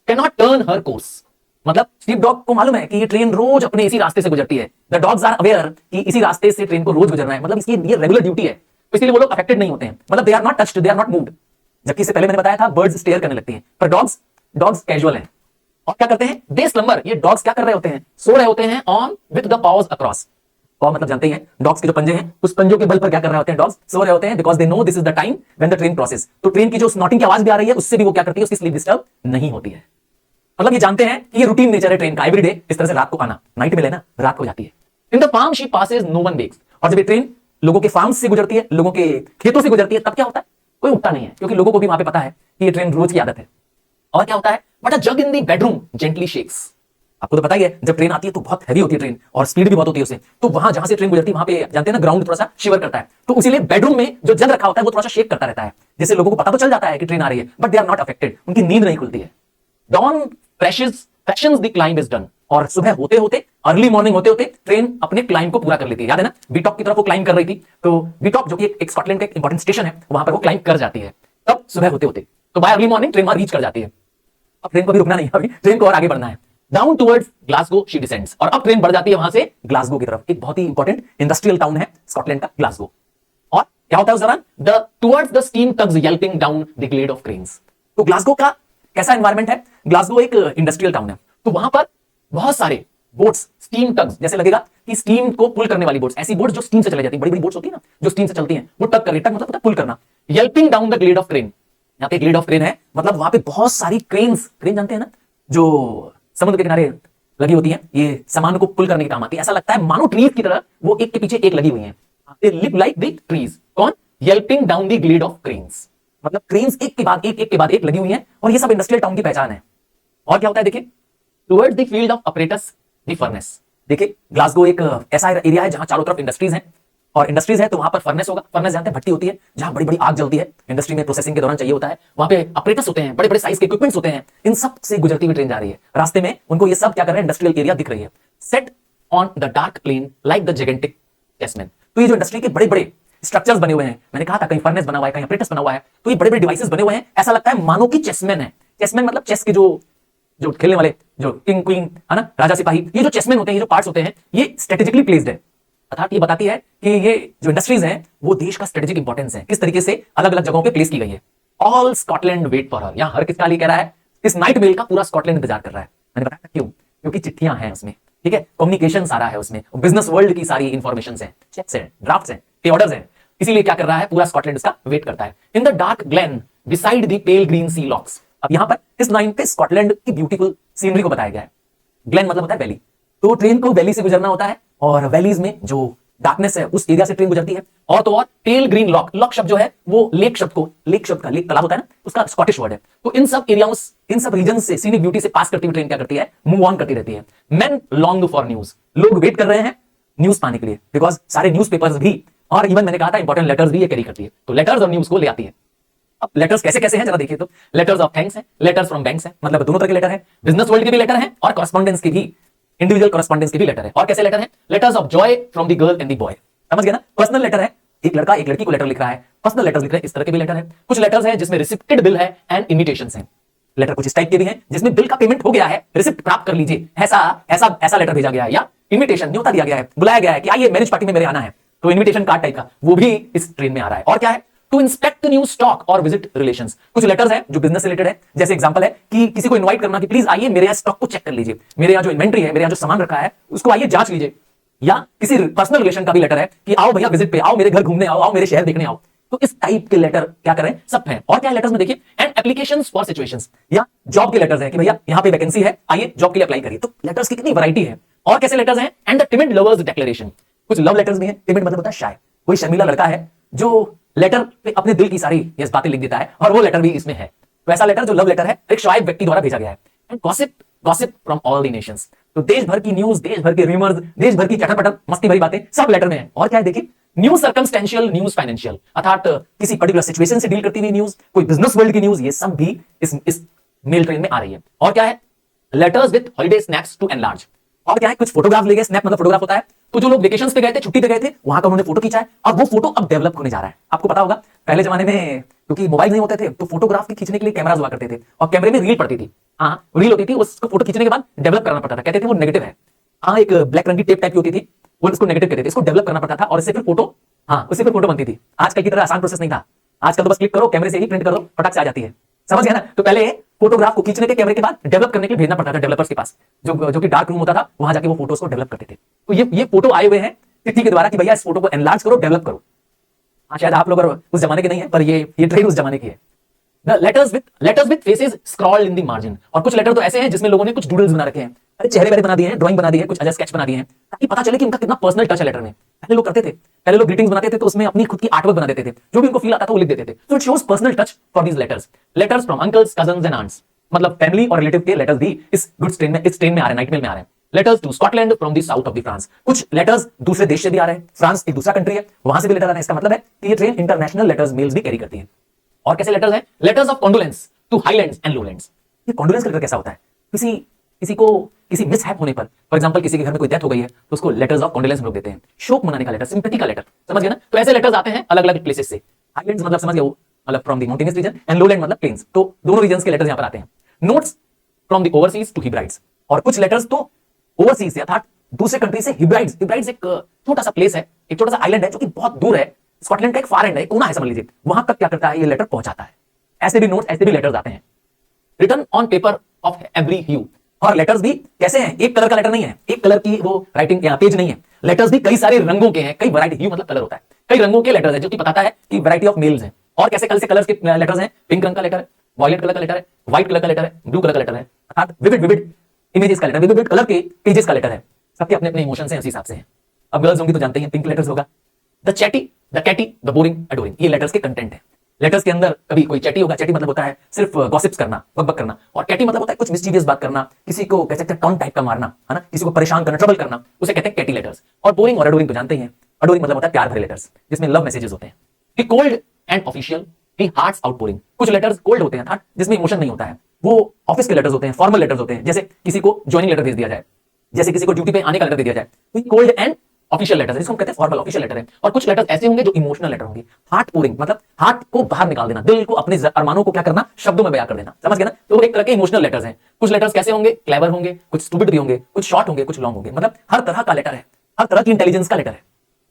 Can not turn her course, मतलब शीप डॉग को मालूम है कि ये ट्रेन रोज अपने इसी रास्ते से गुजरती है। द डॉग्स आर अवेयर कि इसी रास्ते से ट्रेन को रोज गुजरना है, मतलब इसकी ये रेगुलर ड्यूटी है, तो इसलिए वो लोग अफेक्टेड नहीं होते हैं, मतलब they are not touched, they are not moved. जबकि इससे पहले मैंने बताया था बर्ड्स स्टेयर करने लगती हैं, पर डॉग्स कैजुअल हैं। और क्या करते हैं, दे स्लंबर, ये डॉग्स क्या कर रहे होते हैं, सो रहे होते हैं on with the pause across. पॉ मतलब जानते हैं डॉग्स के जो पंजे हैं, उस पंजों के बल पर क्या कर रहे होते हैं, डॉग्स सो रहे होते हैं, because they know this is the time when the train crosses. तो ट्रेन की जो स्नॉटिंग की आवाज भी आ रही है, उससे भी वो क्या करती है, उसकी स्लीप डिस्टर्ब नहीं होती है। मतलब ये जानते हैं कि ये रूटीन नेचर है ट्रेन का, एवरीडे इस तरह से रात को आना, नाइट में लेना, रात को जाती है। In the farm she passes, no one wakes. और जब ये ट्रेन लोगों के फार्म से गुजरती है, लोगों के खेतों से गुजरती है, तब क्या होता है, कोई उठता नहीं है, क्योंकि लोगों को भी वहां पे पता है कि ये ट्रेन रोज की आदत है। और क्या होता है, but a jug in the bedroom gently shakes. आपको तो पता ही है, जब ट्रेन आती है तो बहुत हैवी होती है ट्रेन, और स्पीड भी बहुत होती है उससे, तो वहां जहां से ट्रेन गुजरती है वहां पे जानते हैं ना, ग्राउंड थोड़ा सा शिवर करता है, तो इसीलिए बेडरूम में जो जग रखा होता है वो थोड़ा सा शेक करता रहता है, जिससे लोगों को पता तो चल जाता है कि ट्रेन आ रही है, but they are not affected, उनकी नींद नहीं खुलती है। Dawn freshens the climb is done, और सुबह होते होते, अर्ली मॉर्निंग होते होते ट्रेन अपने क्लाइंब को पूरा कर लेती है। याद है ना, बीटॉक की तरफ वो क्लाइंब कर रही थी, तो बीटॉक जो कि एक स्कॉटलैंड का एक इंपॉर्टेंट स्टेशन है, वहां पर वो क्लाइंब कर जाती है, तब सुबह होते होते, तो बाय अर्ली मॉर्निंग ट्रेन वहां रीच कर जाती है। अब ट्रेन को भी रुकना नहीं है, अभी ट्रेन को और आगे बढ़ना है। Down towards Glasgow she descends, और अब ट्रेन बढ़ जाती है वहां से ग्लासगो की तरफ। एक बहुत ही इंपॉर्टेंट इंडस्ट्रियल टाउन है स्कॉटलैंड का ग्लासगो। और क्या होता है उस दौरान, the towards the steam tugs yelping down the glade of cranes. तो ग्लासगो का कैसा एनवायरमेंट है, ग्लासगो एक इंडस्ट्रियल टाउन है, तो वहां पर बहुत सारे बोट्स, स्टीम टग्स, जैसे लगेगा कि स्टीम को पुल करने वाली बोट्स, ऐसी बोट्स जो स्टीम से चले जाती है, बड़ी बड़ी बोट्स होती है ना जो स्टीम से चलती हैं, वो टग कर रही है, टग मतलब पुल करना, yelping down the glade of crane. यहाँ पे ग्लेड ऑफ क्रेन है, मतलब वहां पे बहुत सारी क्रेन्स, क्रेन जानते हैं ना, जो समुद्र के किनारे लगी होती हैं, ये सामान को पुल करने के काम आती है। ऐसा लगता है मानो ट्रीज की तरह वो एक के पीछे एक लगी हुई हैं, they live like the trees. कौन, yelping down the glade of cranes, मतलब क्रेन्स एक के बाद एक लगी हुई हैं, और ये सब इंडस्ट्रियल टाउन की पहचान है। और क्या होता है देखिए, towards the field of apparatus the furnace. देखिए ग्लासगो एक ऐसा एरिया है जहां चारों तरफ इंडस्ट्रीज हैं, और इंडस्ट्रीज है तो वहां पर फर्नेस होगा, फर्नेस जानते हैं भट्टी होती है जहां बड़ी बड़ी आग जलती है, इंडस्ट्री में प्रोसेसिंग के दौरान चाहिए होता है, वहां पे अपरेटस होते हैं, बड़े बड़े साइज के इक्विपमेंट्स होते हैं, इन सब से गुजरती हुई ट्रेन जा रही है, रास्ते में उनको ये सब क्या कर रहे हैं, इंडस्ट्रियल एरिया दिख रही है। Set on the dark plain like the gigantic chessman. तो ये जो इंडस्ट्री के बड़े बड़े स्ट्रक्चर्स बने हुए हैं, मैंने कहा था कहीं फर्नेस बना हुआ है, कहीं अपरेटस बना हुआ है, तो ये बड़े बड़े डिवाइसेस बने हुए हैं, ऐसा लगता है मानो कि चेसमैन है। चेसमैन मतलब चेस के जो खेलने वाले, जो किंग क्वीन है ना, राजा सिपाही, ये जो चेसमैन होते हैं, ये जो पार्ट्स होते हैं, ये स्ट्रेटेजिकली प्लेस्ड है। अर्थात ये बताती है कि ये जो इंडस्ट्रीज हैं वो देश का स्ट्रेटेजिक इंपॉर्टेंस है, किस तरीके से अलग अलग जगहों पे प्लेस की गई है। All Scotland wait for her, यहां हर किसका लिए कह रहा है, इस नाइट मेल का पूरा स्कॉटलैंड इंतजार कर रहा है। मैंने बताया क्यों, क्योंकि चिट्ठियां हैं उसमें, ठीक है, कम्युनिकेशन सारा है उसमें, बिजनेस वर्ल्ड की सारी इंफॉर्मेशन है, चेक्स हैं, ड्राफ्ट्स हैं, पे ऑर्डर्स हैं, इसीलिए क्या कर रहा है, पूरा स्कॉटलैंड इसका वेट करता है। In the dark glen beside the pale green sea lochs. अब यहां पर इस लाइन पे स्कॉटलैंड की ब्यूटीफुल सीनरी को बताया गया है। ग्लेन मतलब होता है वैली, तो ट्रेन को वैली से गुजरना होता है, और वैलीज में जो डार्कनेस है उस एरिया से ट्रेन गुजरती है। और तो और पेल ग्रीन लॉक, लॉक शब्द जो है वो लेक शब्द का, लेक तालाब होता है ना, उसका स्कॉटिश वर्ड है। तो इन सब एरियाओं, इन सब रीजन से, सीनिक ब्यूटी से पास करती हुई ट्रेन क्या करती है, मूव ऑन करती रहती है। मेन लॉन्ग फॉर न्यूज, लोग वेट कर रहे हैं न्यूज पाने के लिए, बिकॉज सारे न्यूज पेपर्स भी, और इवन मैंने कहा था इंपॉर्टेंट लेटर्स भी ये कैरी करती है, तो लेटर्स और न्यूज को ले आती है। अब लेटर्स कैसे कैसे हैं जरा देखिए, तो लेटर्स ऑफ थैंक्स हैं, लेटर्स फ्रॉम बैंक्स हैं, मतलब दोनों तरह के लेटर हैं, बिजनेस वर्ल्ड के भी लेटर हैं और कॉरेस्पॉन्डेंस के भी, इंडिविजुअल कॉरेस्पॉन्डेंस के भी लेटर है। और कैसे लेटर है, letters of Joy from the girl and the boy, समझ गया ना, पर्सनल लेटर है, एक लड़का एक लड़की को लेटर लिख रहा है, पर्सनल लेटर्स लिख रहे हैं, इस तरह के भी लेटर है। कुछ लेटर्स हैं जिसमें रिसिप्टेड बिल है एंड इन्विटेशंस हैं, लेटर कुछ इस टाइप के भी हैं जिसमें बिल का पेमेंट हो गया है, रिसिप्ट प्राप्त कर लीजिए, ऐसा लेटर भेजा गया है, या इन्विटेशन न्योता दिया गया है, बुलाया गया है कि आइए मैरिज पार्टी में मेरे आना है, तो इन्विटेशन कार्ड टाइप का वो भी इस ट्रेन में आ रहा है। और क्या है, टू इंस्पेक्ट न्यू स्टॉक और विजिट रिलेशंस। कुछ लेटर्स हैं जो बिजनेस से रिलेटेड है, जैसे एग्जांपल है कि किसी को इनवाइट करना कि प्लीज आइए मेरे यहाँ स्टॉक को चेक कर लीजिए, मेरे यहाँ जो इन्वेंट्री है, मेरे यहाँ जो सामान रखा है उसको आइए जांच लीजिए। या किसी पर्सनल रिलेशन का भी लेटर है कि आओ भैया विजिट पे आओ, मेरे घर घूमने आओ, आओ मेरे शहर देखने आओ। तो इस टाइप के लेटर क्या करें, सब हैं। और क्या लेटर्स में देखिए, एंड एप्लीकेशंस फॉर सिचुएशंस, या जॉब के लेटर्स हैं कि भैया यहाँ पे वैकेंसी है, आइए जॉब के लिए अप्लाई करिए। तो लेटर्स की कितनी वैरायटी है। और कैसे लेटर्स हैं, and the timid lovers declaration, कुछ लव लेटर्स भी हैं। टिमिड मतलब होता है शाय, कोई शर्मीला लड़का है जो लेटर पे अपने दिल की सारी ये बातें लिख देता है, और वो लेटर भी इसमें है। तो ऐसा लेटर जो लव लेटर है एक शायद व्यक्ति द्वारा भेजा गया है। And gossip from all the Nations, तो देश भर की न्यूज, देश भर के रूमर्स, देश भर की चटपट मस्ती भरी बातें सब लेटर में है। और क्या है देखिए, न्यूज सर्कमस्टेंशियल, न्यूज फाइनेंशियल, अर्थात किसी पर्टिकुलर सिचुएशन से डील करती हुई न्यूज, कोई बिजनेस वर्ल्ड की न्यूज, ये सब भी इस मेल ट्रेन में आ रही है। और क्या है, letters with holiday snacks to enlarge, और क्या है, कुछ फोटोग्राफ ले गए, स्नैप मतलब फोटोग्राफ होता है, तो जो लोग वेकेशंस पे गए थे, छुट्टी पे गए थे, वहां का उन्होंने फोटो खींचा है और वो फोटो अब डेवलप होने जा रहा है। आपको पता होगा पहले जमाने में क्योंकि मोबाइल नहीं होते थे तो फोटोग्राफ के खींचने के लिए कैमरास हुआ करते थे और कैमरे में रील पड़ती थी। हाँ, रील होती थी, उसको फोटो खींचने के बाद डेवलप करना पड़ता था, कहते थे वो नेगेटिव है। हाँ, एक ब्लैक रंग की टेप टाइप की होती थी, वो इसको नेगेटिव कहते थे, इसको डेवलप करना पड़ता था और इससे फिर फोटो, हाँ उससे फिर फोटो बनती थी। आजकल की तरह आसान प्रोसेस नहीं था, आजकल तो बस क्लिक करो, कैमरे से ही प्रिंट कर दो, फटाक से आ जाती है। समझ गया ना? तो पहले फोटोग्राफ को खींचने के कैमरे के बाद डेवलप करने के लिए भेजना पड़ता था डेवलपर्स के पास, जो कि डार्क रूम होता था, वहां जाके वो फोटोज को डेवलप करते थे। तो ये फोटो आए हुए हैं चिट्ठी के द्वारा कि भैया इस फोटो को एनलार्ज करो, डेवलप करो। हाँ, शायद आप लोग उस जमाने के नहीं है, पर ये ट्रेन उस जमाने की है। Letters with faces scrolled in the margin, और कुछ लेटर तो ऐसे हैं जिसमें लोगों ने कुछ डूडल्स बना रखे हैं, अरे चेहरे वेहरे बना दिए हैं, ड्राइंग बना दी है, कुछ अलग स्केच बना दिए हैं, ताकि पता चले कि उनका कितना पर्सनल टच है लेटर में। पहले लोग करते थे, पहले लोग ग्रीटिंग्स बनाते थे तो उसमें अपनी खुद की आर्टवर्क बना देते थे, जो भी उनको फील आता था वो लिख देते थे। तो it shows personal touch for these letters. Letters from uncles, cousins and aunts, मतलब फैमिली और रिलेटिव के लेटर्स भी इस गुड स्ट्रेन में, इस ट्रेन में आ रहे हैं, नाइट मेल में आ रहे हैं। Letters to Scotland from the south of the France, कुछ लेटर्स दूसरे देश से भी आ रहे हैं, फ्रांस एक दूसरा कंट्री है, वहां से भी लेटर आ रहे हैं। इसका मतलब है कि ये ट्रेन इंटरनेशनल लेटर्स मेल्स भी कैरी करती है। और कैसे लेटर्स हैं? Letters of condolence to Highlands and Lowlands. ये कॉन्डोलेंस का लेटर कैसा होता है? किसी मिसहैप होने पर, फॉर एग्जांपल किसी के घर में कोई डेथ हो गई है तो उसको लेटर्स ऑफ कॉन्डोलेंस लोग देते हैं, शोक मनाने का लेटर, सिंपैथी का लेटर। समझ गए ना? तो ऐसे लेटर्स आते हैं अलग अलग प्लेसेस से। हाईलैंड्स मतलब समझ गए, वो मतलब from the mountainous region, and lowland मतलब प्लेन्स, तो दोनों रीजन्स के लेटर्स यहां पर आते हैं। Notes from the overseas to Hebrides, और कुछ लेटर्स तो ओवरसीज से अर्थात दूसरे कंट्री से हिब्राइड्स। हिब्राइड्स एक छोटा सा प्लेस है, एक छोटा सा आइलैंड है जो कि बहुत दूर है, स्कॉटलैंड का एक फार एंड है, कोना है समझ लीजिए, वहां तक क्या करता है ये लेटर पहुंचाता है। ऐसे भी नोट्स, ऐसे भी लेटर्स आते हैं। Written on paper of every hue, और लेटर्स भी कैसे हैं? एक कलर का लेटर नहीं है, एक कलर की वो राइटिंग या पेज नहीं है, लेटर्स भी कई सारे रंगों के हैं, कई वैरायटी, ह्यू मतलब कलर होता है, कई रंगों के लेटर्स है, जो कि बताता है कि वैरायटी ऑफ मेल्स हैं। और कैसे कल से कलर्स के लेटर्स हैं? पिंक रंग का लेटर है, वॉयलेट कलर का लेटर है, व्हाइट कलर का लेटर है, ब्लू कलर का लेटर है, अर्थात विविड इमेजेस का लेटर, विविड कलर के पेजेस का लेटर है। सबके अपने अपने इमोशंस हैं, उसी हिसाब से हैं। अब गर्ल्स होंगी तो जानते हैं पिंक लेटर्स होगा। The chatty, the catty, the boring, adoring, ये लेटर्स के कंटेंट है। लेटर्स के अंदर कभी कोई चैटी होगा, चैटी मतलब होता है सिर्फ गॉसिप्स करना, बकबक करना, और कैटी मतलब होता है कुछ मिस्टीरियस बात करना, किसी को कह सकते हैं टॉन्ट टाइप का मारना, है ना, किसी को परेशान करना, ट्रबल करना, उसे कहते हैं कैटी लेटर्स। और बोरिंग और अडोरिंग तो जानते ही हैं, अडोरिंग मतलब होता है प्यार भरे लेटर्स, जिसमें लव मैसेजेस होते हैं। The cold and official, the hearts outpouring, कुछ लेटर्स कोल्ड होते हैं अर्थात जिसमें इमोशन नहीं होता है, वो ऑफिस के लेटर्स होते हैं, फॉर्मल लेटर्स होते हैं, जैसे किसी को ज्वाइनिंग लेटर भेज दिया जाए, जैसे किसी को ड्यूटी पे आने का लेटर दे दिया जाए, तो कोल्ड एंड ऑफिशियल लेटर, जिसको हम कहते हैं फॉर्मल ऑफिशियल लेटर है। और कुछ लेटर्स ऐसे होंगे जो इमोशनल लेटर होंगे, हार्ट पोरिंग मतलब हार्ट को बाहर निकाल देना, दिल को, अपने अरमानों को क्या करना, शब्दों में बयां कर देना। समझ गए ना? तो एक तरह के इमोशनल लेटर्स हैं। कुछ लेटर्स कैसे होंगे? क्लेवर होंगे, कुछ स्टूपिड भी होंगे, कुछ शॉर्ट होंगे, कुछ लॉन्ग होंगे, मतलब हर तरह का लेटर है, हर तरह की इंटेलिजेंस का लेटर है।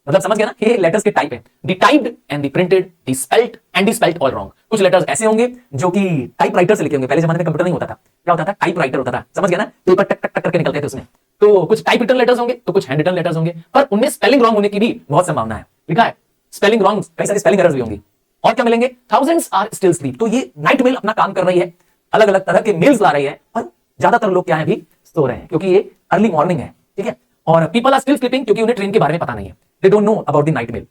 मतलब समझ गया ना? ये लेटर्स के टाइप है, the typed and the printed, the spelled and the spelled all wrong. कुछ लेटर्स ऐसे होंगे जो कि टाइपराइटर से लिखे होंगे, पहले जमाने में कंप्यूटर नहीं होता था, क्या होता था? टाइपराइटर होता था। समझ गया ना? पेपर टक टक टक करके निकलते थे उसमें। तो कुछ टाइप रिटन लेटर्स होंगे, तो कुछ हैंड रिटन लेटर्स होंगे, पर उनमें स्पेलिंग रॉन्ग होने की भी बहुत संभावना है। लिखा है स्पेलिंग रॉन्ग, कई सारी स्पेलिंग एरर्स भी होंगी। और क्या मिलेंगे? थाउजेंड्स आर स्टिल स्लीप, तो ये नाइट मेल अपना काम कर रही है, अलग अलग तरह के मेल्स ला रही है, और ज्यादातर लोग क्या है, अभी सो रहे हैं, क्योंकि ये अर्ली मॉर्निंग है, ठीक है। और पीपल आर स्टिल स्लीपिंग, क्योंकि उन्हें ट्रेन के बारे में पता नहीं है, they don't know about the night mail.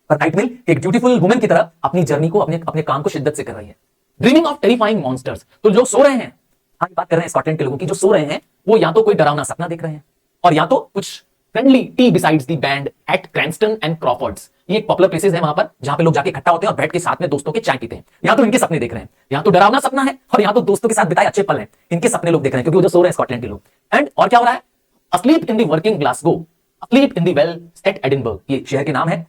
पर नाइट मेल एक ब्यूटीफुल वुमेन की तरह अपनी जर्नी को, अपने काम को शिद्दत से कर रही है। ड्रीमिंग ऑफ टेरिफाइंग मॉन्स्टर्स, तो जो सो रहे हैं, हाँ बात कर रहे हैं स्कॉटलैंड के लोगों की, जो सो रहे हैं वो या तो कोई डरावना सपना देख रहे हैं, और या तो कुछ friendly tea besides the band at Cranston and Crawford's, ये एक पॉपुलर प्लेसेस है वहां पर, जहां पे लोग जाके इकट्ठा होते हैं और बैठ के साथ में दोस्तों के चाय पीते हैं। या तो इनके सपने देख रहे हैं, या तो डरावना सपना है, और या तो दोस्तों के साथ बिताए अच्छे पल हैं, इनके सपने लोग देख रहे हैं, क्योंकि वो जो सो रहे हैं स्कॉटलैंड के लोग। एंड और क्या हो रहा है? Asleep in the working Glasgow, asleep in the well at Edinburgh, ये शहर के नाम है,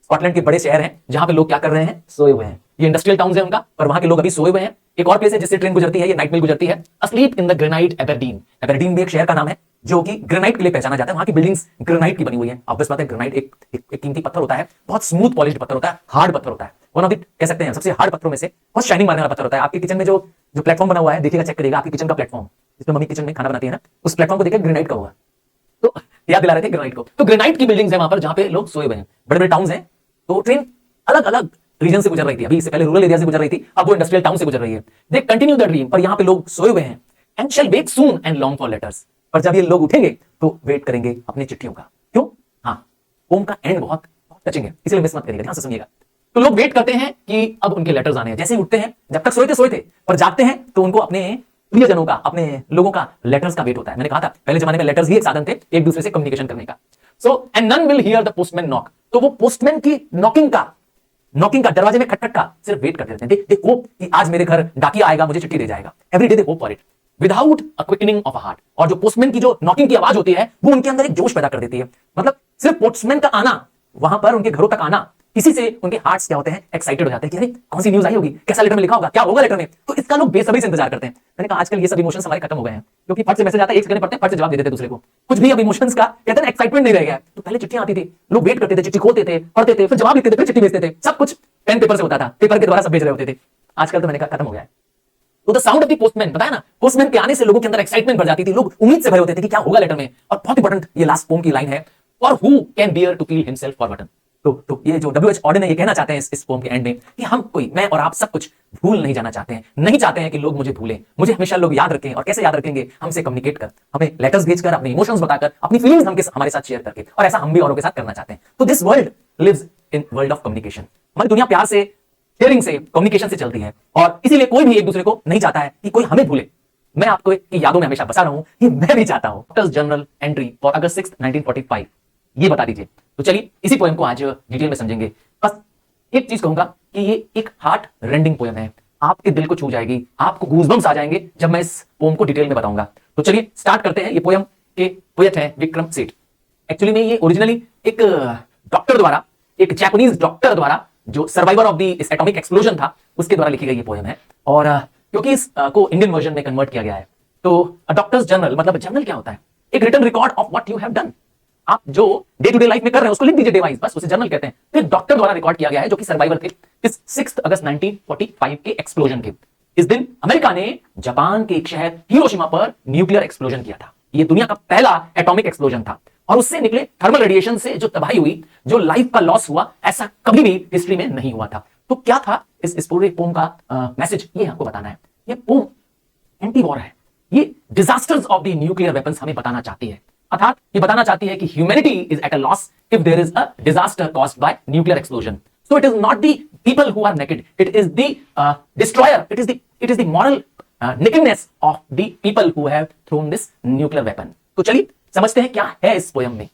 स्कॉटलैंड के बड़े शहर हैं जहां पे लोग क्या कर रहे हैं? सोए हुए हैं। ये इंडस्ट्रियल टाउन है उनका, पर वहां के लोग अभी सोए हुए हैं। एक और प्लेस है जिससे ट्रेन गुजरती है, ये नाइट मेल गुजरती है, asleep in the granite Aberdeen. Aberdeen भी एक शहर का नाम है जो कि ग्रेनाइट के लिए पहचाना जाता है, वहां की बिल्डिंग्स ग्रेनाइट की बनी हुई है। ऑब्वियस बात है, ग्रेनाइट एक कीमती पत्थर होता है, बहुत स्मूथ पॉलिश्ड पत्थर होता है, हार्ड पत्थर होता है, वन ऑफ द कह सकते हैं सबसे हार्ड पत्थरों में से, बहुत शाइनिंग मारने वाला पत्थर होता है। आपके किचन में जो प्लेटफॉर्म बना हुआ है, देखिएगा, चेक करिएगा, आपके किचन का प्लेटफॉर्म जिसमें मम्मी किचन में खाना बनाती है ना, उस प्लेटफॉर्म को देखिए ग्रेनाइट का होगा। तो याद दिला रहे थे ग्रेनाइट को। तो ग्रेनाइट की बिल्डिंग्स है वहां पर जहां पे लोग सोए हुए हैं, बड़े बड़े टाउन्स हैं। तो ट्रेन अलग अलग रीजन से गुजर रही थी, अभी इससे पहले रूरल एरिया से गुजर रही थी, अब वो इंडस्ट्रियल टाउन से गुजर रही है। दे कंटिन्यू द ड्रीम, पर यहां पे लोग सोए हुए हैं। And shall wake soon and long for letters, पर जब ये लोग उठेंगे तो वेट करेंगे अपनी चिट्ठियों का। क्यों? हाँ, पोम का एंड बहुत टचिंग है, इसलिए मिस मत करिएगा, ध्यान से सुनिएगा। तो लोग वेट करते हैं कि अब उनके लेटर्स आने हैं। जैसे ही उठते हैं, जब तक सोए थे, पर जागते हैं तो उनको अपने प्रियजनों का, अपने लोगों का लेटर्स का वेट होता है। मैंने कहा था पहले जमाने में लेटर्स ही एक साधन थे एक दूसरे से कम्युनिकेशन करने का। So and none will hear the postman knock, तो वो पोस्टमैन की नॉकिंग का, दरवाजे में खटखट का सिर्फ वेट करते रहते हैं। दे होप कि आज मेरे घर डाकिया आएगा, मुझे चिट्ठी दे जाएगा। Every day they hope for it. Without a quickening of a heart. और जो पोस्टमैन की जो नॉकिंग की आवाज होती है वो उनके अंदर एक जोश पैदा कर देती है। मतलब सिर्फ पोस्टमैन का आना, वहां पर उनके घरों तक आना, इसी से उनके हार्ट्स क्या होते हैं, एक्साइटेड हो जाते हैं कि अरे कौन सी न्यूज आई होगी, कैसा लेटर में लिखा होगा, क्या होगा लेटर में। तो इसका लोग बेसब्री से इंतजार करते हैं। मैंने कहा आजकल ये सब इमोशंस हमारे खत्म हो गए हैं, क्योंकि फट से मैसेज आता है, एक सेकंड पढ़ते हैं, फट से जवाब दे देते हैं दूसरे को। कुछ भी अब इमोशंस का कहते हैं एक्साइटमेंट नहीं रह गया है। तो पहले चिट्ठियां आती थी, लोग वेट करते थे, चिट्ठी खोलते थे, पढ़ते थे, फिर जवाब लिखते थे, फिर चिट्ठी भेजते थे। सब कुछ पेन पेपर से होता था, पेपर के द्वारा सब भेज रहे होते थे। आजकल तो मैंने कहा खत्म हो गया है। तो the sound of the postman, बताया ना, पोस्टमैन के आने से लोगों के अंदर एक्साइटमेंट बढ़ जाती थी, लोग उम्मीद से भरे होते थे कि क्या होगा लेटर में। और बहुत इंपॉर्टेंट ये लास्ट पोम की लाइन है, और who can bear to feel himself forgotten. तो ये जो W.H. ऑडेन है ये कहना चाहते हैं इस पोम के एंड में कि हम कोई, मैं और आप सब कुछ भूल नहीं जाना चाहते हैं, नहीं चाहते हैं कि लोग मुझे भूलें, मुझे हमेशा लोग याद रखें। और कैसे याद रखेंगे, हमसे कम्युनिकेट कर, हमें लेटर्स भेजकर, अपने इमोशंस बताकर, अपनी फीलिंग्स हमारे साथ शेयर करके। और ऐसा हम भी औरों के साथ करना चाहते हैं। तो this world lives in world of communication. हमारी दुनिया प्यार से, शेयरिंग से, कम्युनिकेशन से चलती है, और इसीलिए कोई भी एक दूसरे को नहीं चाहता है कि कोई हमें भूले। मैं आपको की यादों में हमेशा बसा रहा हूं, ये मैं भी चाहता हूं। डॉक्टर्स जनरल एंट्री फॉर अगस्त 6, 1945, ये बता दीजिए। तो चलिए इसी पोएम को आज डिटेल में समझेंगे। बस एक चीज कहूंगा कि ये एक हार्ट रेंडिंग पोएम है, आपके दिल को छू जाएगी, आपको गूज़बम्स आ जाएंगे जब मैं इस पोएम को डिटेल में बताऊंगा। तो चलिए स्टार्ट करते हैं। ये पोएम के पोएट है विक्रम सेठ। एक्चुअली में ये ओरिजिनली एक डॉक्टर द्वारा, एक जापानीज डॉक्टर द्वारा, जो सर्वाइवर ऑफ द इस एटॉमिक एक्सप्लोजन था, उसके द्वारा लिखी गई ये पोएम है। और क्योंकि इसको इंडियन वर्जन में कन्वर्ट किया गया है, तो डॉक्टर्स जर्नल, मतलब जर्नल क्या होता है, एक written record of what you have done. आप जो डे टू डे लाइफ में कर रहे हैं उसको लिख दीजिए डिवाइस, बस उसे जर्नल कहते हैं। फिर डॉक्टर द्वारा रिकॉर्ड किया गया है, जो कि सर्वाइवर थे इस 6 अगस्त 1945 के एक्सप्लोजन के। इस दिन अमेरिका ने जापान के एक शहर हिरोशिमा पर न्यूक्लियर एक्सप्लोजन किया था। यह दुनिया का पहला एटॉमिक एक्सप्लोजन था, और उससे निकले थर्मल रेडिएशन से जो तबाही हुई, जो लाइफ का लॉस हुआ, ऐसा कभी भी हिस्ट्री में नहीं हुआ था। तो क्या था इस पूरे पोम का मैसेज, ये आपको बताना है। ये पोम एंटी वॉर है, ये disasters of the nuclear weapons हमें बताना चाहती है। अर्थात ये बताना चाहती है कि humanity is at a loss if there is a disaster caused by nuclear explosion. So it is not the people who are naked, it is the destroyer, it is the moral nakedness of the people who have thrown this nuclear weapon. तो चलिए समझते हैं क्या है इस poem में।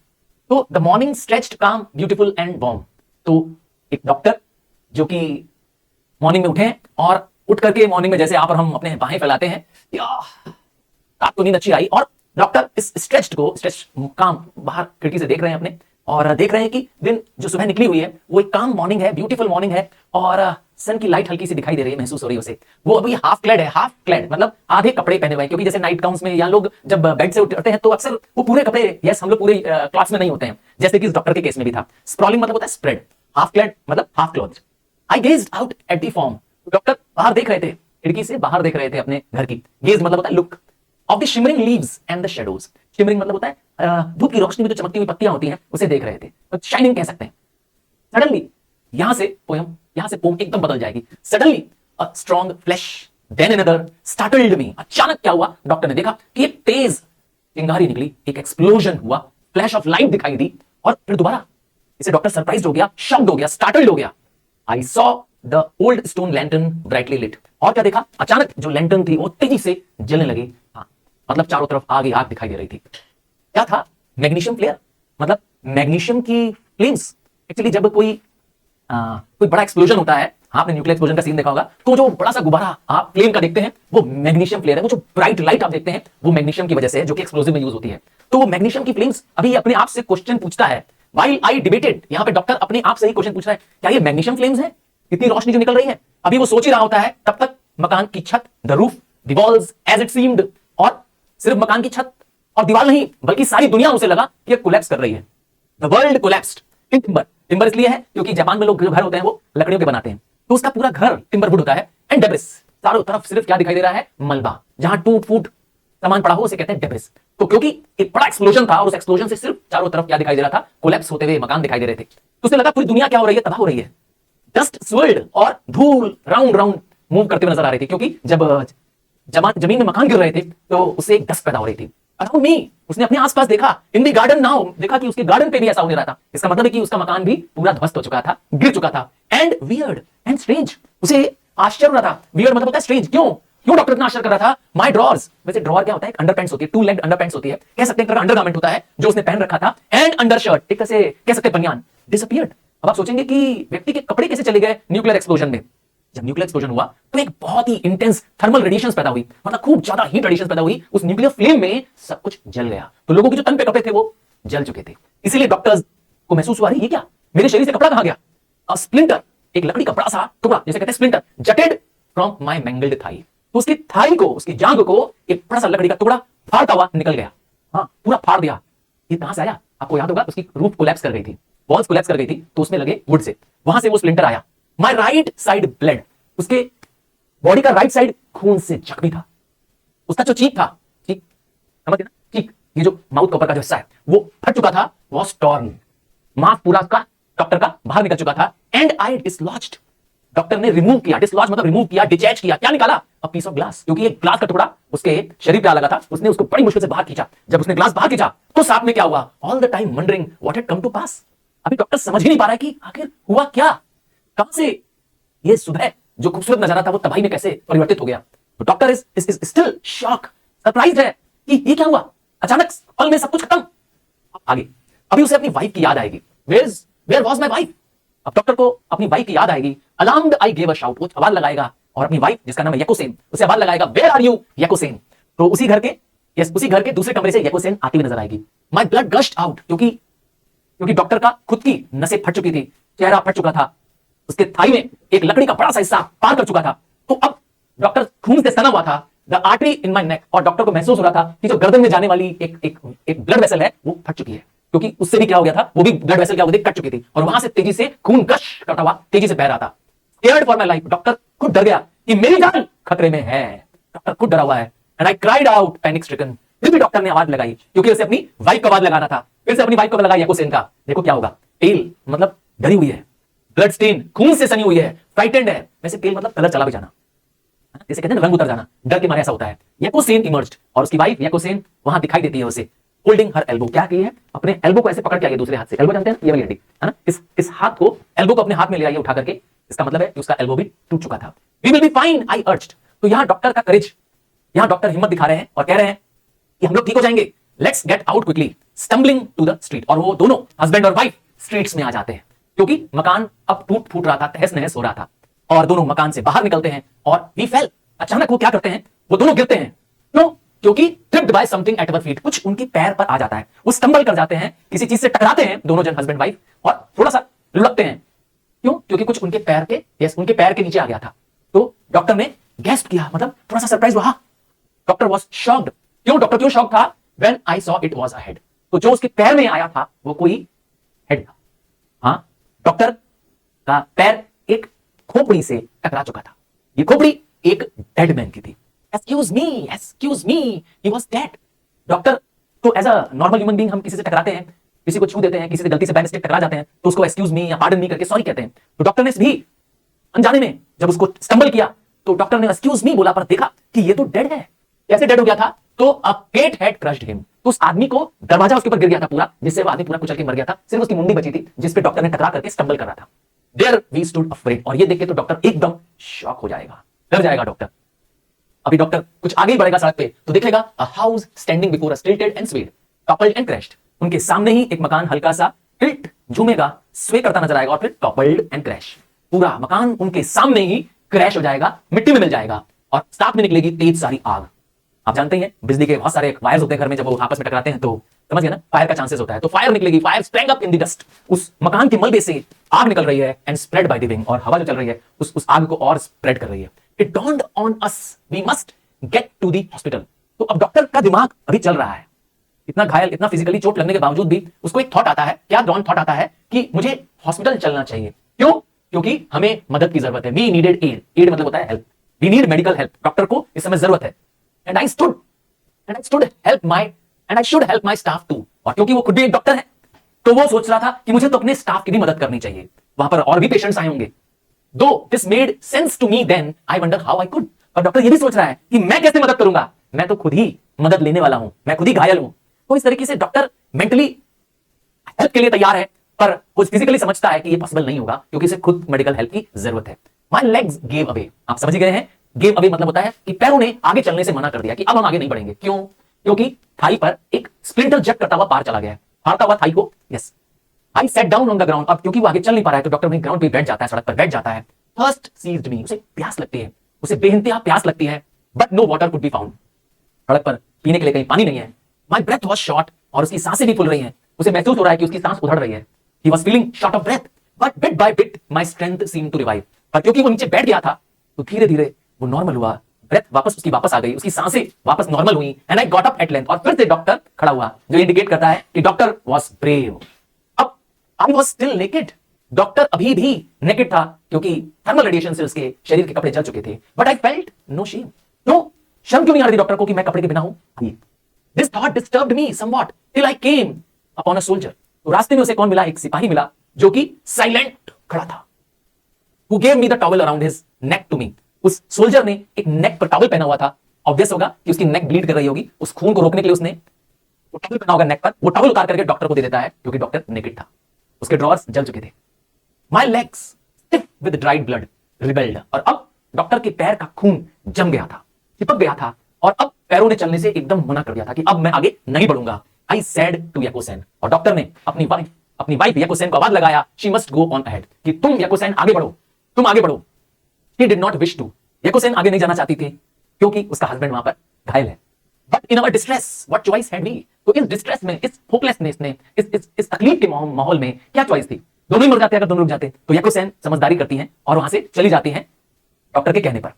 तो the morning stretched काम ब्यूटीफुल एंड वार्म। तो एक डॉक्टर जो कि मॉर्निंग में उठे और उठ करके मॉर्निंग में जैसे आप और हम अपने बाहें फैलाते हैं, रात को नींद अच्छी आई, और डॉक्टर इस स्ट्रेच्ड काम बाहर खिड़की से देख रहे हैं अपने, और देख रहे हैं कि दिन जो सुबह निकली हुई है वो एक काम मॉर्निंग है, ब्यूटीफुल मॉर्निंग है, और सन की लाइट हल्की सी दिखाई दे रही है, महसूस हो रही है उसे। वो अभी हाफ क्लैड है, हाफ क्लैड मतलब आधे कपड़े पहने हुए हैं, क्योंकि जैसे नाइट गाउन्स में या लोग जब बेड से उठते हैं तो अक्सर वो पूरे कपड़े, यस हम लोग पूरे क्लॉथ्स में नहीं होते हैं, जैसे कि इस डॉक्टर के केस में भी था। स्प्रॉलिंग मतलब होता है स्प्रेड, हाफ क्लैड मतलब half cloth. I gazed out at the form. Doctor बाहर देख रहे थे, खिड़की से बाहर देख रहे थे अपने घर की। गेज मतलब होता है look of the shimmering leaves and the shadows. Shimmering मतलब होता है धूप की रोशनी में जो चमकती हुई पत्तियां होती हैं उसे देख रहे थे, तो शाइनिंग कह सकते हैं। सडनली यहां से पोम एकदम बदल जाएगी। Suddenly a strong flash, then another startled me. अचानक क्या हुआ, डॉक्टर ने देखा कि एक तेज चिंगारी निकली, एक एक्सप्लोजन हुआ, फ्लैश ऑफ लाइट दिखाई दी, और फिर दोबारा। इसे डॉक्टर सरप्राइज्ड हो गया, शॉक्ड हो गया, स्टार्टल्ड हो गया। I saw the old stone lantern brightly lit. और क्या देखा, अचानक जो लैंटर्न थी वो तेजी से जलने लगी। हाँ, मतलब चारों तरफ आग ही आग दिखाई दे रही थी। क्या था, मैग्नीशियम फ्लेयर, मतलब मैग्नीशियम की फ्लेम्स। एक्चुअली जब कोई बड़ा एक्सप्लोजन होता है, आपने न्यूक्लियर एक्सप्लोजन का सीन देखा होगा, तो जो बड़ा सा गुब्बारा आप फ्लेम का देखते हैं वो मैग्नीशियम फ्लेयर है। वो जो ब्राइट लाइट आप देखते हैं वो मैग्नीशियम की वजह से है, जो कि एक्सप्लोजिव में यूज होती है। तो वो मैग्नीशियम की फ्लेम्स अभी अपने आप से क्वेश्चन पूछता है, व्हाइल आई डिबेटेड। यहां पे डॉक्टर अपने आप से ही क्वेश्चन पूछ रहा है, क्या ये मैग्नीशियम फ्लेम्स है, इतनी रोशनी जो निकल रही है। अभी वो सोच ही रहा होता है, तब तक मकान की छत, the roof, the walls as it seemed, और सिर्फ मकान की छत और दीवार नहीं बल्कि सारी दुनिया उसे लगा कि ये कोलैप्स कर रही है। The world collapsed in timber. Timber इसलिए है क्योंकि जापान में लोग जो घर होते हैं वो लकड़ियों के बनाते हैं, तो उसका पूरा घर टिम्बर वुड होता है। एंड डेब्रिस, चारों तरफ सिर्फ क्या दिखाई दे रहा है, मलबा। जहां टूट फूट सामान पड़ा हो उसे कहते हैं डेब्रिस। तो क्योंकि एक बड़ा एक्सप्लोजन था और उस एक्सप्लोजन से सिर्फ चारों तरफ क्या दिखाई दे रहा था, कोलैप्स होते हुए मकान दिखाई दे रहे थे। तो उसे लगा पूरी दुनिया क्या हो रही है, तबाह हो रही है। डस्ट स्वर्ल्ड, और धूल राउंड राउंड मूव करते हुए नजर आ रही थी, क्योंकि जब जमीन में मकान गिर रहे थे तो उससे एक डस्ट पैदा हो रही थी। अराउंड मी, उसने अपने आसपास देखा, इन द गार्डन नाउ, देखा कि उसके गार्डन पे भी ऐसा होने रहा था। इसका मतलब है कि उसका मकान भी पूरा ध्वस्त हो चुका था, गिर चुका था। एंड वियर्ड एंड स्ट्रेंज, उसे आश्चर्य हो रहा था। वियर्ड मतलब होता है स्ट्रेंज, क्यों डॉक्टर इतना आश्चर्य कर रहा था। माय ड्रॉर्स, वैसे ड्रॉर क्या होता है, अंडरपैंट्स होती है, टू लेग्ड अंडरपैंट्स होती है, कह सकते हैं अंडरगारमेंट होता है जो उसने पहन रखा था। एंड अंडरशर्ट, एक तरह से कह सकते हैं बनियान, डिसअपीयर्ड। अब आप सोचेंगे कि व्यक्ति के कपड़े कैसे चले गए न्यूक्लियर एक्सप्लोजन में। जब न्यूक्लियर एक्सप्लोजन हुआ तो एक बहुत ही इंटेंस थर्मल रेडिएशंस पैदा हुई, मतलब खूब ज्यादा हीट रेडिएशंस पैदा हुई। उस न्यूक्लियर फ्लेम में सब कुछ जल गया, तो लोगों के जो तन पे कपड़े थे वो जल चुके थे। इसीलिए डॉक्टर्स को महसूस हुआ, ये क्या, मेरे शरीर से कपड़ा कहां गया? अ स्प्लिंटर, एक लकड़ी का बड़ा सा टुकड़ा, जैसे कहते हैं splinter, jutted from my mangled thigh. तो उसकी थाई को, उसकी जांघ को एक बड़ा सा लकड़ी का टुकड़ा फाड़ता हुआ निकल गया। हाँ, पूरा फाड़ दिया। ये कहां से आया? आपको याद होगा उसकी रूफ कोलैप्स कर गई थी, वॉल्स कोलैप्स कर गई थी, तो उसमें लगे वुड से, वहां से वो स्प्लिंटर आया। माय राइट साइड ब्लड, उसके बॉडी का राइट साइड खून से जख्मी था। उसका जो चीक था, चीक समझ गए ना, चीक, ये जो माउथ का ऊपर का जो हिस्सा है वो फट चुका था, वॉज टॉर्न, मांस पूरा का डॉक्टर का बाहर निकल चुका था। एंड आई डिसलॉज्ड, डॉक्टर ने रिमूव किया, डिसलॉज मतलब रिमूव किया, डिटैच किया। क्या निकाला? अ पीस ऑफ ग्लास, क्योंकि एक ग्लास का टुकड़ा उसके शरीर पे आ लगा था, उसने उसको बड़ी मुश्किल से बाहर खींचा। जब उसने ग्लास बाहर खींचा तो साथ में क्या हुआ? All the time wondering what had come to pass. अभी डॉक्टर समझ ही नहीं पा रहा है कि आखिर हुआ क्या, कहां से ये सुबह जो खूबसूरत नजारा था वो तबाही में कैसे परिवर्तित हो गया। तो doctor is still shock, surprised है कि ये क्या हुआ, अचानक पल में सब कुछ खत्म। आगे अभी उसे अपनी वाइफ की याद आएगी, वेयर वाज माय वाइफ। अब डॉक्टर को अपनी वाइफ की याद आएगी। Alarmed I gave a shout, वो आवाज लगाएगा और अपनी वाइफ जिसका नाम है यकोसेन, उसे आवाज लगाएगा, वेयर आर यू यकोसेन। तो उसी घर के दूसरे कमरे से यकोसेन आती हुई नजर आएगी। माय ब्लड गश्ड आउट, क्योंकि डॉक्टर का खुद की नसें फट चुकी थी, चेहरा फट चुका था, उसके थाई में एक लकड़ी का बड़ा सा हिस्सा पार कर चुका था। तो अब डॉक्टर खून से सना हुआ था, द आर्टरी इन माय नेक, और डॉक्टर को महसूस हो रहा था कि जो गर्दन में जाने वाली एक ब्लड वेसल है वो फट चुकी है, क्योंकि उससे भी क्या हो गया था, वो भी ब्लड वेसल क्या हो गई, कट चुकी थी, और वहां से तेजी से खून गश करता हुआ तेजी से बह रहा था। Scared for my life, doctor खुद डर गया कि मेरी जान खतरे में है, डॉक्टर खुद डरा हुआ है। And I cried out panic stricken, फिर भी डॉक्टर ने आवाज लगाई, क्योंकि उसे अपनी वाइफ का आवाज लगाना था। फिर से अपनी वाइफ को लगाया यकोसेन का, देखो क्या होगा। पेल मतलब डरी हुई है, ब्लड स्टेन खून से सनी हुई है, फ्राइटेंड है। वैसे पेल मतलब कलर चला भी जाना, जैसे कहते हैं रंग उतर जाना, डर के मारे ऐसा होता है। यकोसेन इमर्ज्ड, और उसकी वाइफ यकोसेन वहां दिखाई देती है उसे, होल्डिंग हर एल्बो। क्या की है? अपने एल्बो को ऐसे पकड़ के आई दूसरे हाथ से, एल्बो जानते हैं ये वाली हड्डी है ना, इस हाथ को, एल्बो को अपने हाथ में ले आई उठा करके, इसका मतलब है कि उसका एल्बो भी टूट चुका था। We will be fine I urged. तो यहां डॉक्टर का करेज, यहां डॉक्टर हिम्मत दिखा रहे हैं और कह रहे हैं कि हम लोग ठीक हो जाएंगे, let's get out quickly, stumbling to the street. और वो दोनों हस्बैंड और वाइफ स्ट्रीट्स में आ जाते हैं, क्योंकि मकान अब टूट फूट रहा था, तहस नहस हो रहा था, और दोनों मकान से बाहर निकलते हैं। और वी फेल, अचानक वो क्या करते हैं, वो दोनों गिरते हैं। क्यों? क्योंकि tripped by something at our feet, कुछ उनकी पैर पर आ जाता है, वो स्टंबल कर जाते हैं, किसी चीज से टकराते हैं दोनों जन, हस्बैंड वाइफ, और थोड़ा सा लुढ़कते हैं। क्यों? क्योंकि कुछ उनके पैर के नीचे आ गया था। तो डॉक्टर ने गैस्प किया, मतलब थोड़ा सा सरप्राइज हुआ। Doctor was shocked. क्यों? डॉक्टर क्यों शॉक था? When I saw it was a head, तो जो उसके पैर में आया था वो कोई हेड था। हाँ, डॉक्टर का पैर एक खोपड़ी से टकरा चुका था, ये खोपड़ी एक डेड मैन की थी। Excuse me, he was dead. Doctor तो as a normal human being, हम किसी से टकराते हैं, किसी को छू देते हैं, किसी से गलती से बाय मिस्टेक टकरा जाते हैं, तो उसको एक्सक्यूज मी या पार्डन मी करके सॉरी कहते हैं। तो डॉक्टर ने भी अनजाने में जब उसको स्टंबल किया तो डॉक्टर ने एक्सक्यूज मी बोला, पर देखा कि ये तो डेड है। कैसे डेड हो गया था? तो अ गेट हैड क्रश्ड हिम, तो उस आदमी को दरवाजा उसके ऊपर गिर गया था पूरा, जिससे वो आदमी पूरा कुचल के मर गया था, सिर्फ उसकी मुंडी बची थी जिस पे डॉक्टर ने टकरा करके स्टंबल कर रहा था। देयर वी स्टूड अफ्रेड, और ये देख के तो डॉक्टर एकदम शॉक हो जाएगा, डर जाएगा डॉक्टर। अभी डॉक्टर कुछ आगे ही बढ़ेगा सड़क पे तो देखेगा a house standing before a stilted and swayed, toppled and crashed. उनके सामने ही एक मकान हल्का सा टिल्ट, झूमेगा, स्वे करता नजर आएगा, और फिर टॉपल्ड एंड क्रैश, पूरा मकान उनके सामने ही क्रैश हो जाएगा, मिट्टी में मिल जाएगा, और साथ में निकलेगी तेज सारी आग। आप जानते हैं बिजली के बहुत सारे वायर्स होते हैं घर में, जब वो आपस में टकराते हैं तो समझ गए ना, फायर का चांसेस होता है। तो फायर निकलेगी, fire sprang up in the dust, उस मकान के मलबे से आग निकल रही है, and spread by the wind, और हवा जो चल रही है उस आग को और स्प्रेड कर रही है। It dawned on us we must get to the hospital. तो अब डॉक्टर का दिमाग अभी चल रहा है, इतना घायल, इतना फिजिकली चोट लगने के बावजूद भी उसको एक थॉट आता है। क्या थॉट आता है? कि मुझे हॉस्पिटल चलना चाहिए। क्यों? क्योंकि हमें मदद की जरूरत है। वी नीडेड एड, एड मतलब होता है help, we need medical help, doctor को इस समय जरूरत है। And I should help my staff too, और क्योंकि वो खुद भी एक डॉक्टर है तो वो सोच रहा था कि मुझे तो अपने स्टाफ की भी मदद करनी चाहिए, वहां पर और भी पेशेंट्स आए होंगे। Though this made sense to me then I wonder how I could, और डॉक्टर ये भी सोच रहा है कि मैं कैसे मदद करूंगा, मैं तो खुद ही मदद लेने वाला हूं, मैं खुद ही घायल हूं। तो इस तरीके से डॉक्टर मेंटली हेल्प के लिए तैयार है, पर वो फिजिकली समझता है कि ये पॉसिबल नहीं होगा, क्योंकि इसे खुद मेडिकल हेल्प की जरूरत है। माय लेग्स गेव अवे, आप समझ गए हैं, गेव अवे मतलब होता है कि पैरों ने आगे चलने से मना कर दिया, कि अब हम आगे नहीं बढ़ेंगे। क्यों? क्योंकि थाई पर एक स्प्लिंटर जट करता हुआ पार चला गया है, फाड़ता हुआ थाई को। Yes, I set down on the ground, अब क्योंकि वो आगे चल नहीं पा रहा है तो डॉक्टर वहीं ग्राउंड पे बैठ जाता है, सड़क पर बैठ जाता है। थर्स्ट सीज्ड मी, उसे प्यास लगती है, उसे बेइंतहा प्यास लगती है, but no water could be found, सड़क पर पीने के लिए कहीं पानी नहीं है। माई ब्रेथ वॉज शॉर्ट, और उसकी सांसें भी फूल रही हैं, उसे महसूस हो रहा है कि उसकी सांस उधड़ रही है। He was feeling short of breath, but bit by bit my strength seem to revive, पर क्योंकि वो नीचे बैठ गया था तो धीरे धीरे वो नॉर्मल हुआ, ब्रेथ वापस आ गई, उसकी सांसें वापस नॉर्मल हुई। And I got up at length, और फिर से डॉक्टर खड़ा हुआ, जो इंडिकेट करता है कि डॉक्टर वॉज ब्रेव। अब I was still naked, doctor अभी भी नेकेड था क्योंकि थर्मल रेडिएशन से उसके शरीर के कपड़े जल चुके थे। But I felt no shame, no शर्म क्यों नहीं आ रही डॉक्टर को कि मैं कपड़े के बिना हूं। This thought disturbed me somewhat till I came upon a soldier, तो रास्ते में उसे कौन मिला, एक सिपाही मिला जो कि साइलेंट खड़ा था। Who gave me the towel around his neck to me, उस सोल्जर ने एक नेक पर टॉवल पहना हुआ था, ऑब्वियस होगा कि उसकी नेक ब्लीड कर रही होगी, उस खून को रोकने के लिए उसने वो टॉवल पहना होगा नेक पर, वो टॉवल उतार करके डॉक्टर को दे देता है क्योंकि डॉक्टर नेकेड था, उसके ड्रॉर्स जल चुके थे। My legs stiff with dried blood rebelled, और अब डॉक्टर के पैर का खून जम गया था, चिपक गया था, और अब पैरों ने चलने से एकदम मना कर दिया था कि अब मैं आगे नहीं बढ़ूंगा। आई सेड टू याकोसेन, और डॉक्टर ने अपनी वाइफ याकोसेन को आवाज लगाया, she must go on ahead, कि तुम याकोसेन आगे बढ़ो, तुम आगे बढ़ो। He did not wish to, याकोसेन आगे नहीं जाना चाहती थी क्योंकि उसका हस्बैंड वहां पर घायल है। But in our distress what choice had we, तो इस डिस्ट्रेस में, इस होपलेसनेस में, इस तकलीफ के माहौल में क्या चॉइस थी, दोनों ही मर जाते अगर दोनों रुक जाते। तो याकोसेन समझदारी करती हैं और वहां से चली जाती हैं डॉक्टर के कहने पर।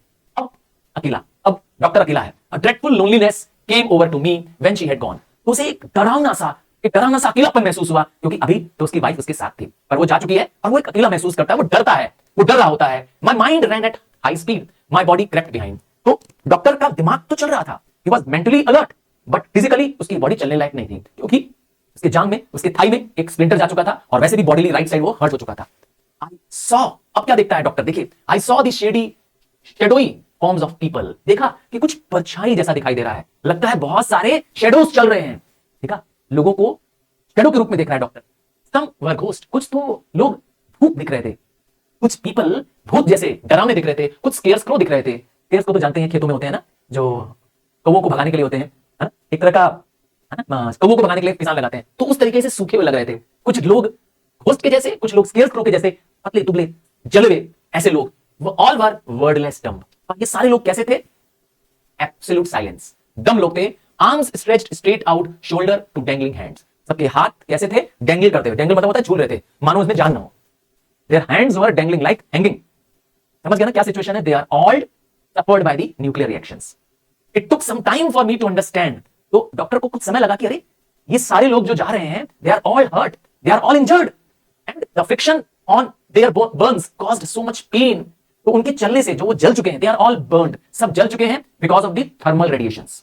अब डॉक्टर अकेला है। A dreadful loneliness came over to me when she had gone, तो उसे एक डरावना सा अकेलापन महसूस हुआ, क्योंकि अभी तो उसकी वाइफ उसके साथ थी, पर वो जा चुकी है और वो एक अकेला महसूस करता है, वो डरता है, वो डर रहा होता है। My mind ran at high speed, my body crept behind, तो डॉक्टर का दिमाग तो चल रहा था, he was mentally alert, but physically उसकी बॉडी चलने लायक नहीं थी क्योंकि उसके जांग में, उसके थाई में एक स्प्लिंटर जा चुका था, और वैसे भी बॉडीली राइट साइड वो हर्ट हो चुका था। आई सॉ, अब क्या देखता है डॉक्टर, देखिए, आई saw the shadowy forms of people, देखा कि कुछ परछाई जैसा दिखाई दे रहा है, लगता है बहुत सारे शेडोज चल रहे हैं, देखा लोगों को शेडो के रूप में देख रहा है डॉक्टर। सम वर घोस्ट, कुछ तो लोग भूत दिख रहे थे, कुछ पीपल भूत जैसे डरावने दिख रहे थे, कुछ स्केयर्सक्रो दिख रहे थे। स्केयर्सक्रो तो जानते हैं खेतों में होते हैं ना, जो कौवों को भगाने के लिए होते हैं, है? एक तरह का, है ना, कौवों को भगाने के लिए किसान लगाते हैं, तो उस तरीके से सूखे हुए लग रहे थे। कुछ लोग घोस्ट के जैसे, कुछ लोग स्केयर्सक्रो के जैसे, पतले दुबले जले हुए ऐसे लोग, वो ऑल वर वर्डलेस डम्ब। और ये सारे लोग कैसे थे, एब्सोल्यूट साइलेंस, डम लोग थे। Arms stretched straight out, shoulder to dangling hands, सबके हाथ कैसे थे, डैंगल करते हुए, डैंगल मतलब होता है झूल रहे थे, मानो उसमें जान ना हो। Their hands were dangling like hanging, समझ गया ना क्या सिचुएशन है। They are all suffered by the nuclear reactions. It took some time for me to understand, तो डॉक्टर को कुछ समय लगा कि अरे ये सारे लोग जो जा रहे हैं, they are all hurt, they are all injured, and the friction on their burns caused so much pain, तो उनके चलने से जो वो जल चुके हैं, they are all burned, सब जल चुके हैं because of the thermal radiations,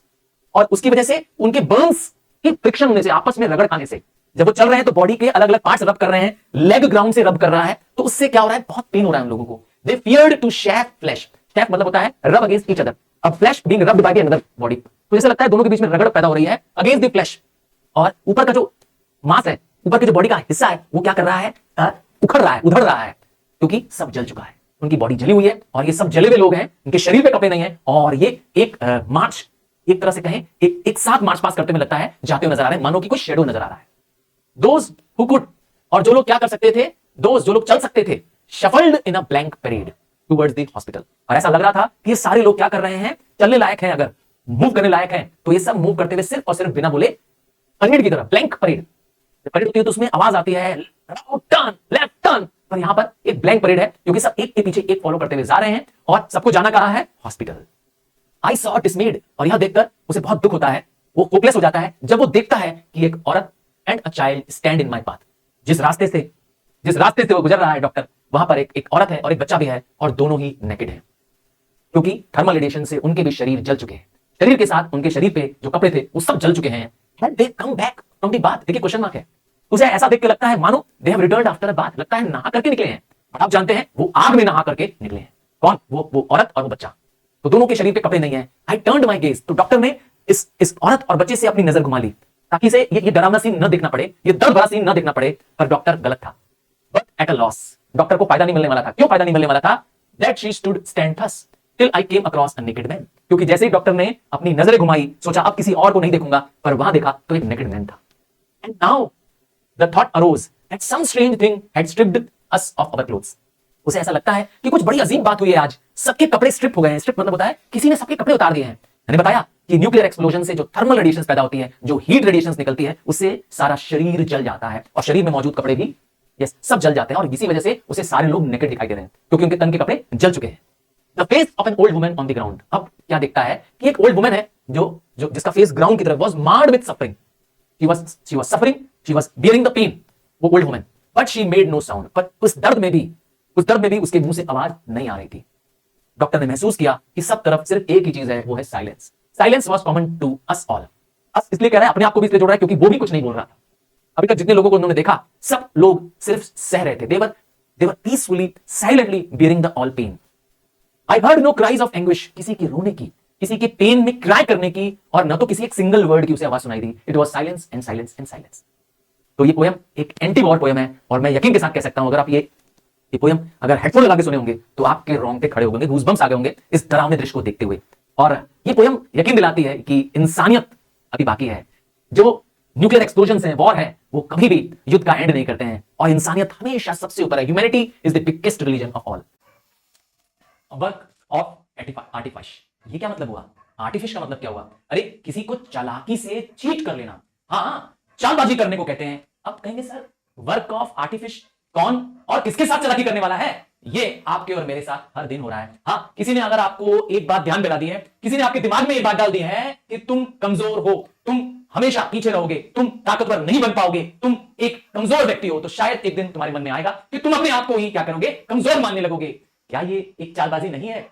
और उसकी वजह से उनके बर्न्स की फ्रिक्शन होने से, आपस में रगड़ खाने से, जब वो चल रहे हैं तो बॉडी के अलग अलग पार्ट्स रब कर रहे हैं, लेग ग्राउंड से रब कर रहा है, तो उससे क्या हो रहा है, बहुत पेन हो रहा है उन लोगों को। They feared to chafe flesh, chafe मतलब होता है रब अगेंस्ट ईच अदर, अब flesh being rubbed by the another body, तो जैसे लगता है दोनों के बीच में रगड़ पैदा हो रही है अगेंस्ट द फ्लैश, और ऊपर का जो मांस है, ऊपर के जो बॉडी का हिस्सा है, वो क्या कर रहा है, उखड़ रहा है, उधड़ रहा है, क्योंकि सब जल चुका है, उनकी बॉडी जली हुई है, और ये सब जले हुए लोग हैं, इनके शरीर पे कपड़े नहीं है, और ये एक मार्च, एक तरह से कहें एक साथ मार्च पास करते हुए लगता है, जाते हुए नजर आ रहे हैं, मानो कि कोई शेडो नजर आ रहा है। Those who could, और जो लोग क्या कर सकते थे, those जो लोग चल सकते थे, shuffled in a blank parade towards the hospital, और ऐसा लग रहा था कि ये सारे लोग क्या कर रहे हैं, चलने लायक हैं, अगर मूव करने लायक हैं, तो ये सब मूव करते हुए सिर्फ और सिर्फ बिना बोले परेड की तरह, ब्लैंक परेड, परेड होती है तो उसमें आवाज आती है टर्न लेफ्ट टर्न, पर यहां पर एक ब्लैंक परेड है क्योंकि सब एक के पीछे एक फॉलो करते हुए जा रहे हैं, और सबको जाना कहां है, हॉस्पिटल। आई सॉ डिसमेड, और यह देखकर उसे बहुत दुख होता है, वो होपलेस हो जाता है जब वो देखता है कि एक औरत and a child stand in my path, जिस रास्ते से वो गुजर रहा है डॉक्टर, वहां पर एक औरत है और एक बच्चा भी है, और दोनों ही नेकेड हैं क्योंकि थर्मल रेडिएशन से उनके भी शरीर जल चुके हैं, शरीर के साथ उनके शरीर पे जो कपड़े थे वो सब जल चुके हैं। Had they come back from the bath, देखिए क्वेश्चन मार्क है, उसे ऐसा देख के लगता है मानो they have returned after a bath, लगता है नहा करके निकले हैं, और आप जानते हैं वो आग में नहा करके निकले हैं। कौन, वो औरत और वो बच्चा, तो दोनों के शरीर पे कपड़े नहीं है। आई टर्न्ड माय गेज, तो डॉक्टर ने इस औरत और बच्चे से अपनी नजर घुमा ली ताकि इसे ये डरावना सीन न देखना पड़े, ये दर्द भरा सीन न देखना पड़े, पर डॉक्टर गलत था। But at a loss, doctor को फायदा नहीं मिलने वाला था। क्यों फायदा नहीं मिलने वाला था? That she stood stand thus till I came across a naked man, क्योंकि जैसे ही डॉक्टर ने अपनी नजरें घुमाई, सोचा अब किसी और को नहीं देखूंगा, पर वहां देखा तो एक नेकेड मैन था। And now the thought arose that some strange thing had stripped us of our clothes, उसे ऐसा लगता है कि कुछ बड़ी अजीब बात हुई है आज, सबके कपड़े स्ट्रिप हो गए हैं। स्ट्रिप मतलब होता है किसी ने सबके कपड़े उतार दिए हैं। मैंने बताया कि न्यूक्लियर एक्सप्लोजन से जो थर्मल रेडिएशंस पैदा होती है, जो हीट रेडिएशंस निकलती है, उससे सारा शरीर जल जाता है और शरीर में मौजूद कपड़े भी सब जल जाते हैं और इसी वजह से उसे सारे लोग नेकेड दिखाई दे रहे हैं क्योंकि उनके तन के कपड़े जल चुके हैं। The face of an old woman on the ground. अब क्या दिखता है कि एक ओल्ड वुमन है जो जिसका फेस ग्राउंड की तरफ was marred with suffering. She was suffering, she was bearing the pain, वो old woman, but she made no sound. पर उस दर्द में भी उसके मुंह से आवाज नहीं आ रही थी। डॉक्टर ने महसूस किया कि सब तरफ सिर्फ एक ही चीज है, वो है silence. Silence was common to us all. अस इसलिए कह रहा है, अपने आप को भी इसलिए जोड़ रहा है क्योंकि वो भी कुछ नहीं बोल रहा था। अभी तक जितने लोगों को उन्होंने देखा, सब लोग सिर्फ सह रहे थे। they were peacefully, silently bearing the all pain. I heard no cries of anguish. किसी के रोने की, किसी के पेन में क्राई करने की, और न तो किसी एक सिंगल वर्ड की उसे आवाज सुनाई दी। It was silence and silence and silence. तो ये पोयम एक एंटी वॉर पोयम है और मैं यकीन के साथ कह सकता हूं, अगर आप ये पोयम अगर हेडफोन लगा के सुने होंगे तो आपके रोंगटे खड़े हो गए, गूज़बम्प्स आ गए होंगे इस डरावने दृश्य को देखते हुए। और ये पोयम यकीन दिलाती है कि इंसानियत अभी बाकी है। जो न्यूक्लियर एक्सप्लोजन है, वॉर है, वो कभी भी युद्ध का एंड नहीं करते हैं और इंसानियत हमेशा सबसे ऊपर है। Humanity is the biggest religion of all. Work of artifice. ये क्या मतलब हुआ? आर्टिफिश का मतलब क्या हुआ? अरे किसी को चालाकी से चीट कर लेना, हाँ, चालबाजी करने को कहते हैं। अब कहेंगे सर वर्क ऑफ आर्टिफिश कौन और किसके साथ चालाकी करने वाला है? ये आपके और मेरे साथ हर दिन हो रहा है। हाँ, किसी ने अगर आपको एक बात ध्यान दिला दी है, किसी ने आपके दिमाग में एक बात डाल दी है कि तुम कमजोर हो, तुम हमेशा पीछे रहोगे, तुम ताकतवर नहीं बन पाओगे, तुम एक कमजोर व्यक्ति हो, तो शायद एक दिन तुम्हारे मन में आएगा कि तुम अपने आप को ही क्या करोगे, कमजोर मानने लगोगे। क्या ये एक चालबाजी नहीं है?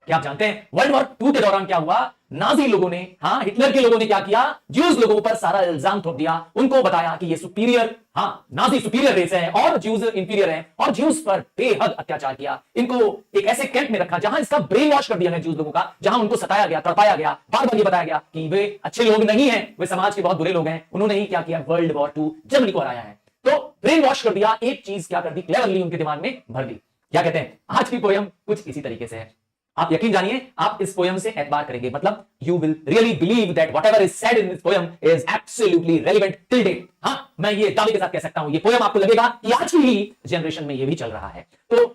क्या आप जानते हैं वर्ल्ड वॉर 2 के दौरान क्या हुआ? नाजी लोगों ने, हाँ, हिटलर के लोगों ने क्या किया? ज्यूज लोगों पर सारा इल्जाम थोप दिया, उनको बताया कि ये सुपीरियर, हाँ, नाजी सुपीरियर रेस है और ज्यूज इंफीरियर है, और ज्यूज पर बेहद अत्याचार किया। इनको एक ऐसे कैंप में रखा जहां इसका ब्रेन वॉश कर दिया गया ज्यूज लोगों का, जहां उनको सताया गया, तड़पाया गया, बार बार ये बताया गया कि वे अच्छे लोग नहीं है, वे समाज के बहुत बुरे लोग हैं। उन्होंने ही क्या किया? वर्ल्ड वॉर 2 जर्मनी को हराया है। तो ब्रेन वॉश कर दिया, एक चीज क्या कर दी? क्लेवरली उनके दिमाग में भर दी। क्या कहते हैं? आज की पोयम कुछ इसी तरीके से है। आप यकीन जानिए, आप इस पोयम से एतबार करेंगे, मतलब you will really believe that whatever is said in this poem is absolutely relevant till date. हां, मैं ये दावे के साथ कह सकता हूं, ये पोयम आपको लगेगा कि आज की ही जनरेशन में ये भी चल रहा है। तो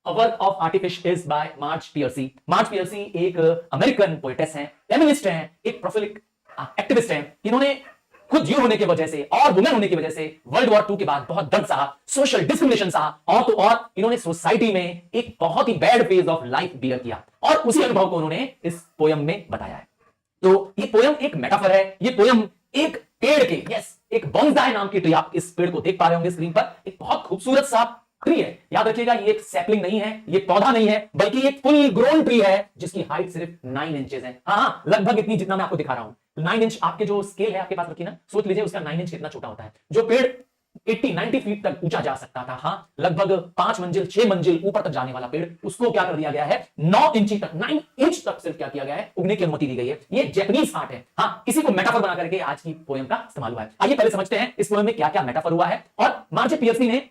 a work of artifice is by Marge Piercy. Marge Piercy एक अमेरिकन पोएटेस हैं, फेमिनिस्ट हैं, एक प्रोफिलिक एक्टिविस्ट हैं। इन्होंने खुद ज्यू होने की वजह से और वुमेन होने की वजह से वर्ल्ड वॉर 2 के बाद बहुत दर्द सहा, सोशल डिस्क्रिमिनेशन सहा, और तो और इन्होंने सोसाइटी में एक बहुत ही bad phase of life bear किया और उसी अनुभव को उन्होंने इस पोयम में बताया है। तो ये पोयम एक मेटाफर है। ये पोयम एक पेड़ के, यस, एक बोंसाई नाम की ट्री, आप इस पेड़ को देख पा रहे होंगे स्क्रीन पर, एक बहुत खूबसूरत सा ट्री है। याद रखिएगा, ये एक सैपलिंग नहीं है, ये पौधा नहीं है, बल्कि एक फुल ग्रोन ट्री है जिसकी हाइट सिर्फ 9 इंचेस है। हाँ, लगभग इतनी जितना मैं आपको दिखा रहा हूं। 9 इंच आपके जो स्केल है आपके पास रखी ना, सोच लीजिए उसका 9 इंच कितना छोटा होता है। जो पेड़ 80-90 फीट तक ऊंचा जा सकता था, हाँ, लगभग 5 मंजिल 6 मंजिल ऊपर तक जाने वाला पेड़, उसको क्या कर दिया गया है? 9 इंच तक सिर्फ क्या किया गया है? उगने की अनुमति दी गई है। ये जैपनीज आर्ट है। हाँ, इसी को मेटाफर बना करके आज की पोयम का इस्तेमाल हुआ है। आइए पहले समझते हैं इस पोयम में क्या क्या मेटाफर हुआ है और मार्ज पियर्सी ने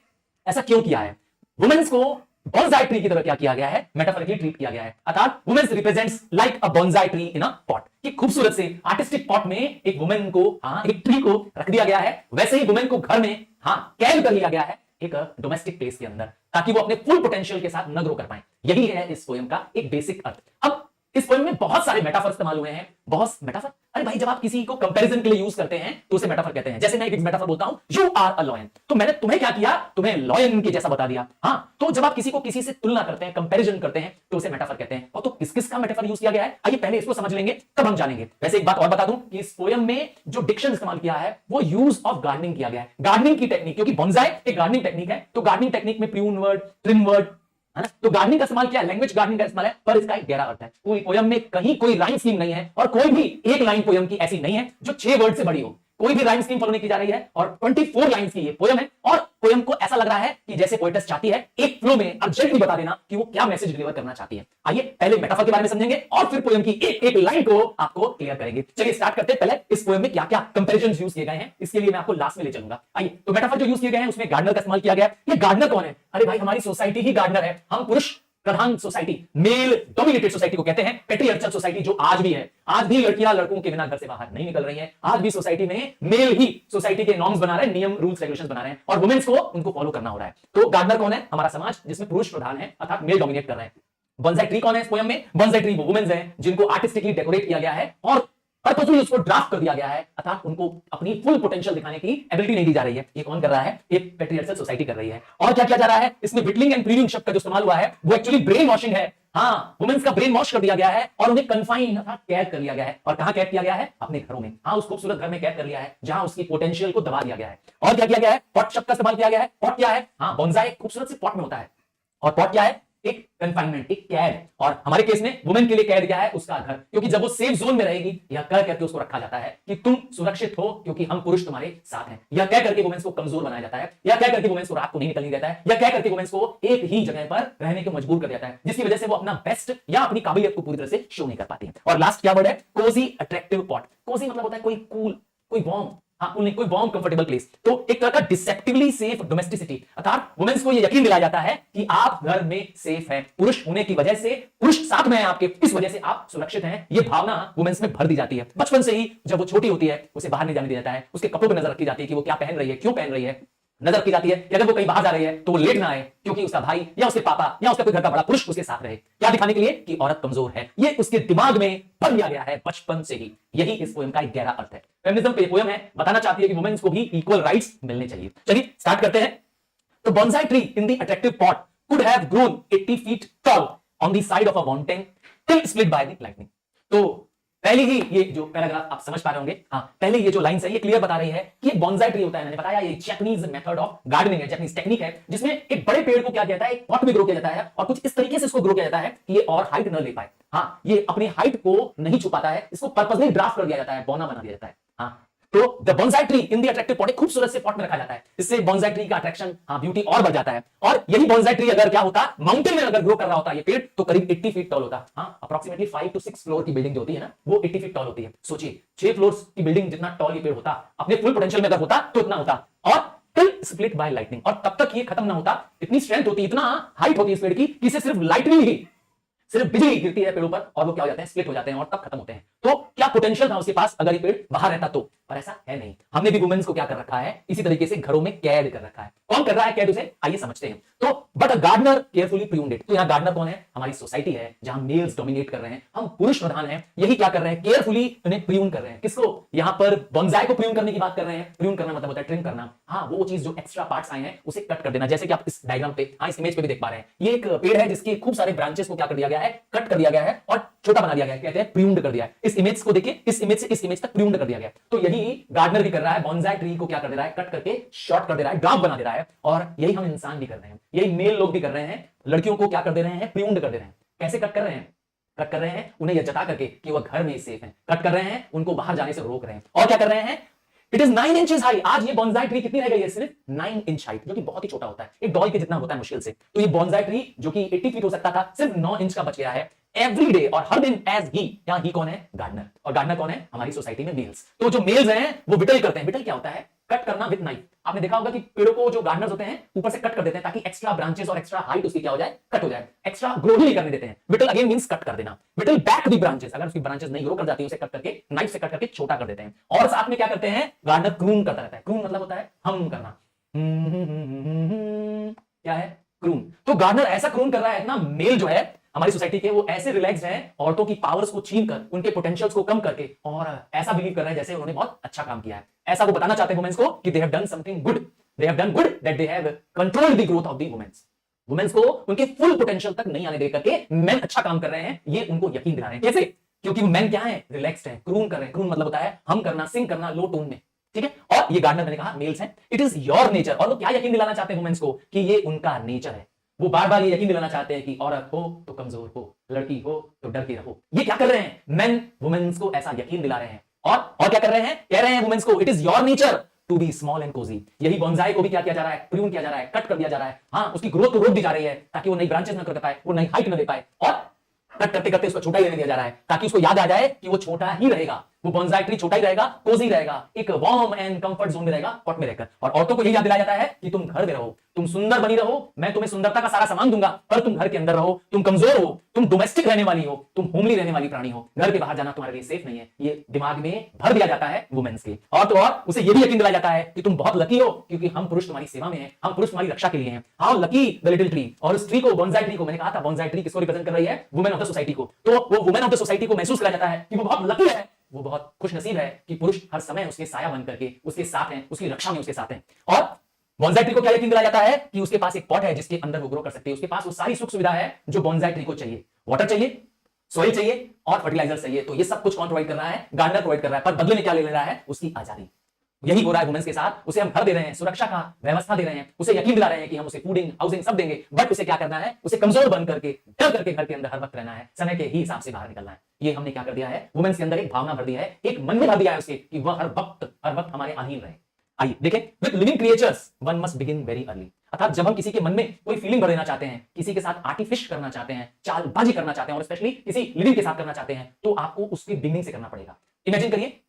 ऐसा क्यों किया है। वुमेन्स को बोंसाई ट्री की तरह क्या किया गया है? मेटाफोरिकली ट्रीट किया गया है। अर्थात womens represents like a bonsai tree in a pot. कि खूबसूरत से आर्टिस्टिक पॉट में एक वुमेन को, हाँ, एक ट्री को रख दिया गया है, वैसे ही वुमेन को घर में, हाँ, कैद कर लिया गया है एक डोमेस्टिक प्लेस के अंदर, ताकि वो अपने फुल पोटेंशियल के साथ न ग्रो कर पाए। यही है इस पोयम का एक बेसिक अर्थ। अब इस पोयम में बहुत सारे मेटाफर इस्तेमाल हुए हैं। बहुत मेटाफर, अरे भाई, जब आप किसी को कंपैरिजन के लिए यूज करते हैं तो उसे मेटाफर कहते हैं। जैसे मैं एक मेटाफर बोलता हूं, यू आर अ लॉयन, तो मैंने तुम्हें क्या किया? तुम्हें लॉयन के जैसा बता दिया। हाँ, तो जब आप किसी को किसी से तुलना करते हैं, कंपैरिजन करते हैं, तो उसे मेटाफर कहते हैं। और तो किस किस का मेटाफर यूज किया गया है, आइए पहले इसको समझ लेंगे, तब हम जानेंगे। वैसे एक बात और बता दूं कि इस पोयम में जो डिक्शन इस्तेमाल किया है वो यूज ऑफ गार्डनिंग किया गया है। गार्डनिंग की टेक्निक, क्योंकि बोंसाई एक गार्डनिंग टेक्निक है, तो गार्डनिंग टेक्निक में प्रून वर्ड, ट्रिम वर्ड, है ना, तो गार्डनिंग का इस्तेमाल क्या है? लैंग्वेज गार्डनिंग का इस्तेमाल है, पर इसका एक गहरा अर्थ है। पूरी पोयम में कहीं कोई राइम स्कीम नहीं है और कोई भी एक लाइन पोयम की ऐसी नहीं है जो 6 वर्ड से बड़ी हो। कोई भी राइम स्कीम फॉलो नहीं की जा रही है और 24 लाइंस की ये पोयम है और पोयम को ऐसा लग रहा है कि जैसे पोएटेस चाहती है एक फ्लो में अर्जेंटली बता देना कि वो क्या मैसेज डिलीवर करना चाहती है। आइए पहले मेटाफर के बारे में समझेंगे और फिर पोयम की एक एक लाइन को आपको क्लियर करेंगे। चलिए स्टार्ट करते हैं। पहले इस पोयम में क्या क्या कंपैरिजंस यूज किए गए हैं, इसके लिए मैं आपको लास्ट में ले चलूंगा। आइए, तो मेटाफर जो यूज किए गए हैं उसमें गार्डनर का इस्तेमाल किया गया है। ये गार्डनर कौन है? अरे भाई, हमारी सोसाइटी ही गार्डनर है। हम पुरुष प्रधान सोसाइटी, मेल डोमिनेटेड सोसाइटी को कहते हैं पेट्रियार्चल सोसाइटी, जो आज भी है। आज भी लड़कियां लड़कों के बिना घर से बाहर नहीं निकल रही हैं। आज भी सोसाइटी में मेल ही सोसाइटी के नॉर्म्स बना रहे हैं, नियम रूल्स रेगुलेशंस बना रहे हैं, और वुमेन्स को उनको फॉलो करना हो रहा है। तो गार्डनर कौन है? हमारा समाज जिसमें पुरुष प्रधान है, अर्थात मेल डोमिनेट कर रहे हैं। बॉन्साई ट्री कौन है इस पोयम में? बॉन्साई ट्री वो वुमेन्स हैं जिनको आर्टिस्टिकली डेकोरेट किया गया है और पर्पसफुली उसको ड्राफ्ट कर दिया गया है, अर्थात उनको अपनी फुल पोटेंशियल दिखाने की एबिलिटी नहीं दी जा रही है। ये कौन कर रहा है? ये पेट्रियार्चल सोसाइटी कर रही है। और क्या किया जा रहा है इसमें? विटलिंग एंड प्रीविंग शब्द का जो इस्तेमाल हुआ है वो एक्चुअली ब्रेन वॉशिंग है। हाँ, वुमेन्स का ब्रेन वॉश कर दिया गया है और उन्हें कन्फाइन अर्थात कैद कर लिया गया है। और कहां कैद किया गया है? अपने घरों में। हाँ, उस खूबसूरत घर में कैद कर लिया है जहां उसकी पोटेंशियल को दबा दिया गया है। और क्या किया गया है? पॉट शब्द का इस्तेमाल किया गया है। पॉट क्या है? हाँ, बोन्साई खूबसूरत से पॉट में होता है। और पॉट क्या है? एक कंफाइनमेंट, एक कैद। और हमारे केस में वुमेन के लिए कैद क्या है? उसका घर। क्योंकि जब वो सेफ जोन में रहेगी, यह कह करके उसको रखा जाता है कि तुम सुरक्षित हो क्योंकि हम पुरुष तुम्हारे साथ हैं। यह कह करके वुमेन्स को कमजोर बनाया जाता है, यह कह करके वुमेन्स को रात को नहीं निकलने देता है, यह कह करके वुमेन्स को एक ही जगह पर रहने को मजबूर कर देता है, जिसकी वजह से वो अपना बेस्ट या अपनी काबिलियत को पूरी तरह से शो नहीं कर पाती है। और लास्ट क्या वर्ड है? Cozi attractive pot. कोजी मतलब होता है कोई कूल, कोई वार्म, हाँ, कोई वार्म कंफर्टेबल प्लेस। तो एक तरह का डिसेप्टिवली सेफ डोमेस्टिसिटी, अर्थात वुमेन्स को यह यकीन दिलाया जाता है कि आप घर में सेफ हैं, पुरुष होने की वजह से, पुरुष साथ में है आपके, इस वजह से आप सुरक्षित हैं। यह भावना वुमेन्स में भर दी जाती है। बचपन से ही जब वो छोटी होती है उसे बाहर नहीं जाने दिया जाता है, उसके कपड़ों पर नजर रखी जाती है कि वो क्या पहन रही है, क्यों पहन रही है, नजर रखी जाती है कि अगर वो कहीं बाहर जा रही है तो वो लेट ना आए क्योंकि उसका भाई या उसके पापा या उसका कोई घर का बड़ा पुरुष उसके साथ रहे। क्या दिखाने के लिए? कि औरत कमजोर है। ये उसके दिमाग में भर दिया गया है बचपन से ही। यही इस पोएम का एक गहरा अर्थ है। फेमिनिज्म पे पोएम है, बताना चाहती है कि वुमेन्स को भी इक्वल राइट्स मिलने चाहिए। चलिए स्टार्ट करते हैं। तो bonsai tree in the attractive pot could have grown 80 feet tall on the side of a mountain till split by the lightning। तो पहले ही ये जो पैराग्राफ आप समझ पा रहे होंगे, हाँ, पहले ये जो लाइंस है ये क्लियर बता रही है कि बोन्साई ट्री होता है। मैंने बताया ये जैपनीज मेथड ऑफ गार्डनिंग है, जैपनीज टेक्निक है, जिसमें एक बड़े पेड़ को क्या किया जाता है? एक पॉट में ग्रो किया जाता है और कुछ इस तरीके से इसको ग्रो किया जाता है कि ये और हाइट न ले पाए। हाँ, ये अपनी हाइट को नहीं छुपाता है, इसको पर्पसली ड्राफ्ट कर दिया जाता है, बौना बना दिया जाता है। हाँ, तो the bonsai tree in the attractive pot, एक खूबसूरत से पॉट में रखा जाता है। इससे बोन्साई ट्री का अट्रैक्शन, हाँ, ब्यूटी और बढ़ जाता है। और यही बोन्साई ट्री अगर क्या होता, माउंटेन में अगर ग्रो कर रहा होता ये पेड़, तो करीब 80 feet टॉल होता। हाँ, अप्रोक्सीमेटली 5 to 6 फ्लोर की बिल्डिंग जो होती है ना, वो 80 feet टॉल होती है। सोचिए 6 फ्लोर्स की बिल्डिंग जितना टॉल ये पेड़ होता, अपने फुल पोटेंशियल में अगर होता तो इतना होता। और टिल स्प्लिट बाय लाइटनिंग, और तब तक ये खत्म ना होता। इतनी स्ट्रेंथ होती, इतना हाइट होती इस पेड़ की कि इसे सिर्फ लाइटनिंग ही, सिर्फ बिजली गिरती है पेड़ों पर और वो क्या हो जाते हैं? स्प्लिट हो जाते हैं और तब खत्म होते हैं। तो क्या पोटेंशियल था उसके पास अगर ये पेड़ बाहर रहता तो? पर ऐसा है नहीं। हमने भी वुमेन्स को क्या कर रखा है? इसी तरीके से घरों में कैद कर रखा है। कौन कर रहा है कैद उसे? आइए समझते हैं। तो but a gardener carefully pruned it. तो यहाँ गार्डनर कौन है? हमारी सोसाइटी है जहां मेल्स डोमिनेट कर रहे हैं, हम पुरुष प्रधान हैं। यही क्या कर रहे हैं? केयरफुली उन्हें प्रून कर रहे हैं। किसको? यहाँ पर बोन्साई को प्रून करने की बात कर रहे हैं। प्रून करना मतलब होता है ट्रिम करना। हाँ, वो चीज जो एक्स्ट्रा पार्ट्स आए हैं उसे कट कर देना, जैसे कि आप इस डायग्राम पे, हाँ, इस इमेज पे भी देख पा रहे हैं। ये एक पेड़ है जिसके खूब सारे ब्रांचेस को क्या कर दिया गया है? कट कर दिया गया है और छोटा बना दिया गया है, कहते हैं प्रून्ड कर दिया है। इस इमेज को देखिए, इस इमेज से इस इमेज तक प्रून्ड कर दिया गया। तो यही गार्डनर भी कर रहा है, बोन्साई ट्री को क्या कर दे रहा है? कट करके शॉर्ट कर दे रहा है, ड्राफ्ट बना दे रहा है। और यही हम इंसान भी कर रहे हैं, यही मेल लोग भी कर रहे हैं। लड़कियों को क्या कर दे रहे हैं? प्रून्ड कर दे रहे हैं। कैसे कट कर रहे हैं? कट कर रहे हैं उन्हें यह जता करके कि वह घर में सेफ है। कट कर रहे हैं उनको बाहर जाने से रोक रहे हैं। और क्या कर रहे हैं? It is 9 inches high. आज ये बोन्साई ट्री कितनी रह गई है? सिर्फ 9 inch हाइट, जो कि बहुत ही छोटा होता है, एक डॉल के जितना होता है मुश्किल से। तो ये बोन्साई ट्री जो कि 80 feet हो सकता था, सिर्फ 9 inch का बच गया है। एवरी डे, और हर दिन, एज ही, यहां ही कौन है? गार्डनर। और गार्डनर कौन है? हमारी सोसाइटी में मेल्स। तो जो मेल्स हैं वो विटल करते हैं। विटल क्या होता है? कट करना विद नाइफ। आपने देखा होगा कि पेड़ों को जो गार्डनर्स होते हैं ऊपर से कट कर देते हैं ताकि एक्स्ट्रा ब्रांचेस और एक्स्ट्रा हाइट उसकी क्या हो जाए? कट हो जाए, एक्स्ट्रा ग्रो ही नहीं करने देते हैं। विटल अगेन मींस कट कर देना। विटल बैक दी ब्रांचेस, अगर उसकी ब्रांचेस नहीं ग्रो कर जाती है उसे कट करके, नाइफ से कट करके छोटा कर देते हैं। और साथ में क्या करते हैं? गार्डनर क्रून करता रहता है। क्रून मतलब होता है हम करना। क्या है? क्रून। तो गार्डनर ऐसा क्रून कर रहा है, इतना मेल जो है हमारी सोसाइटी के, वो ऐसे रिलैक्स्ड हैं औरतों की पावर्स को छीनकर, उनके पोटेंशियल्स को कम करके, और ऐसा बिलीव कर रहे हैं जैसे उन्होंने बहुत अच्छा काम किया है। ऐसा वो बताना चाहते हैं वुमेन्स को कि they have done something good, they have done good, that they have controlled the growth of the women's. Women's को उनके फुल पोटेंशियल तक नहीं आने दे करके मेन अच्छा काम कर रहे हैं, ये उनको यकीन दिला रहे हैं। कैसे? क्योंकि मेन क्या है? रिलैक्स्ड है, क्रून कर रहे हैं। क्रून मतलब होता है हम करना, सिंग करना लो टोन में, ठीक है। और ये गार्डनर, मैंने कहा, मेल्स हैं। It is your nature. और वो क्या यकीन दिलाना चाहते हैं वुमेन्स को? कि ये उनका नेचर है। वो बार बार ये यकीन दिलाना चाहते हैं कि औरत हो तो कमजोर हो, लड़की हो तो डर के रहो। ये क्या कर रहे हैं? मेन वुमेन्स को ऐसा यकीन दिला रहे हैं। और क्या कर रहे हैं? कह रहे हैं वुमेन्स को, it is your nature to be small and cozy. यही बोन्साई को भी क्या किया जा रहा है? प्रून किया जा रहा है, कट कर दिया जा रहा है। हाँ, उसकी ग्रोथ को रोक दी जा रही है ताकि वो नई ब्रांचेस ना कर पाए, वो नई हाइट ना दे पाए। और कट करते करते उसको छोटा ही रहने दिया जा रहा है ताकि उसको याद आ जाए कि वो छोटा ही रहेगा। वो बॉन्साई ट्री छोटा ही रहेगा, कोजी रहेगा, एक वार्म एंड कंफर्ट जोन में रहेगा, पॉट में रहकर। और औरतों को यही याद दिलाया जाता है कि तुम घर में रहो, तुम सुंदर बनी रहो, मैं तुम्हें सुंदरता का सारा सामान दूंगा, पर तुम घर के अंदर रहो, तुम कमजोर हो, तुम डोमेस्टिक रहने वाली हो, तुम होमली रहने वाली प्राणी हो, घर के बाहर जाना तुम्हारे लिए सेफ नहीं है। ये दिमाग में भर दिया जाता है वुमेन्स के। और तो और उसे यह भी यकीन दिलाया जाता है कि तुम बहुत लकी हो, क्योंकि हम पुरुष तुम्हारी सेवा में हैं, हम पुरुष तुम्हारी रक्षा के लिए हैं। How lucky the little tree. और उस ट्री को, बॉन्साई ट्री को, मैंने कहा था बॉन्साई ट्री किसको रिप्रेजेंट कर रही है? वुमेन ऑफ द सोसाइटी को। तो वो वुमेन ऑफ द सोसाइटी को महसूस कराया जाता है कि वो बहुत लकी है, वो बहुत खुशनसीब है कि पुरुष हर समय उसके साया बन करके उसके साथ हैं, उसकी रक्षा में उसके साथ हैं। और बॉन्साई ट्री को क्या यकीन दिलाया जाता है कि उसके पास एक पॉट है जिसके अंदर वो ग्रो कर सकती है, उसके पास वो सारी सुख सुविधा है जो बॉन्साई ट्री को चाहिए। वाटर चाहिए, सॉइल चाहिए और फर्टिलाइजर चाहिए। तो ये सब कुछ कौन प्रोवाइड कर रहा है? गार्डनर प्रोवाइड कर रहा है। पर बदले में क्या ले रहा है? उसकी आजादी। यही हो रहा है वुमेन्स के साथ। उसे हम घर दे रहे हैं, सुरक्षा का व्यवस्था दे रहे हैं, उसे यकीन दिला रहे हैं कि हम उसे फूडिंग, हाउसिंग सब देंगे, बट उसे क्या करना है? उसे कमजोर बन करके, डर करके घर के अंदर हर वक्त रहना है, समय के ही हिसाब से बाहर निकलना है। ये हमने क्या कर दिया है? वुमेन्स के अंदर एक भावना भर दिया है, एक मन में भर दिया है उसके कि वह हर वक्त हमारे अधीन रहे। आइए देखें, with living creatures one must begin very early. अर्थात जब हम किसी के मन में कोई फीलिंग भर देना चाहते हैं, किसी के साथ आर्टिफिश करना चाहते हैं, चालबाजी करना चाहते हैं, और स्पेशली किसी लिविंग के साथ करना चाहते हैं, तो आपको उसके बिगिनिंग से करना पड़ेगा। इमेजिन करिए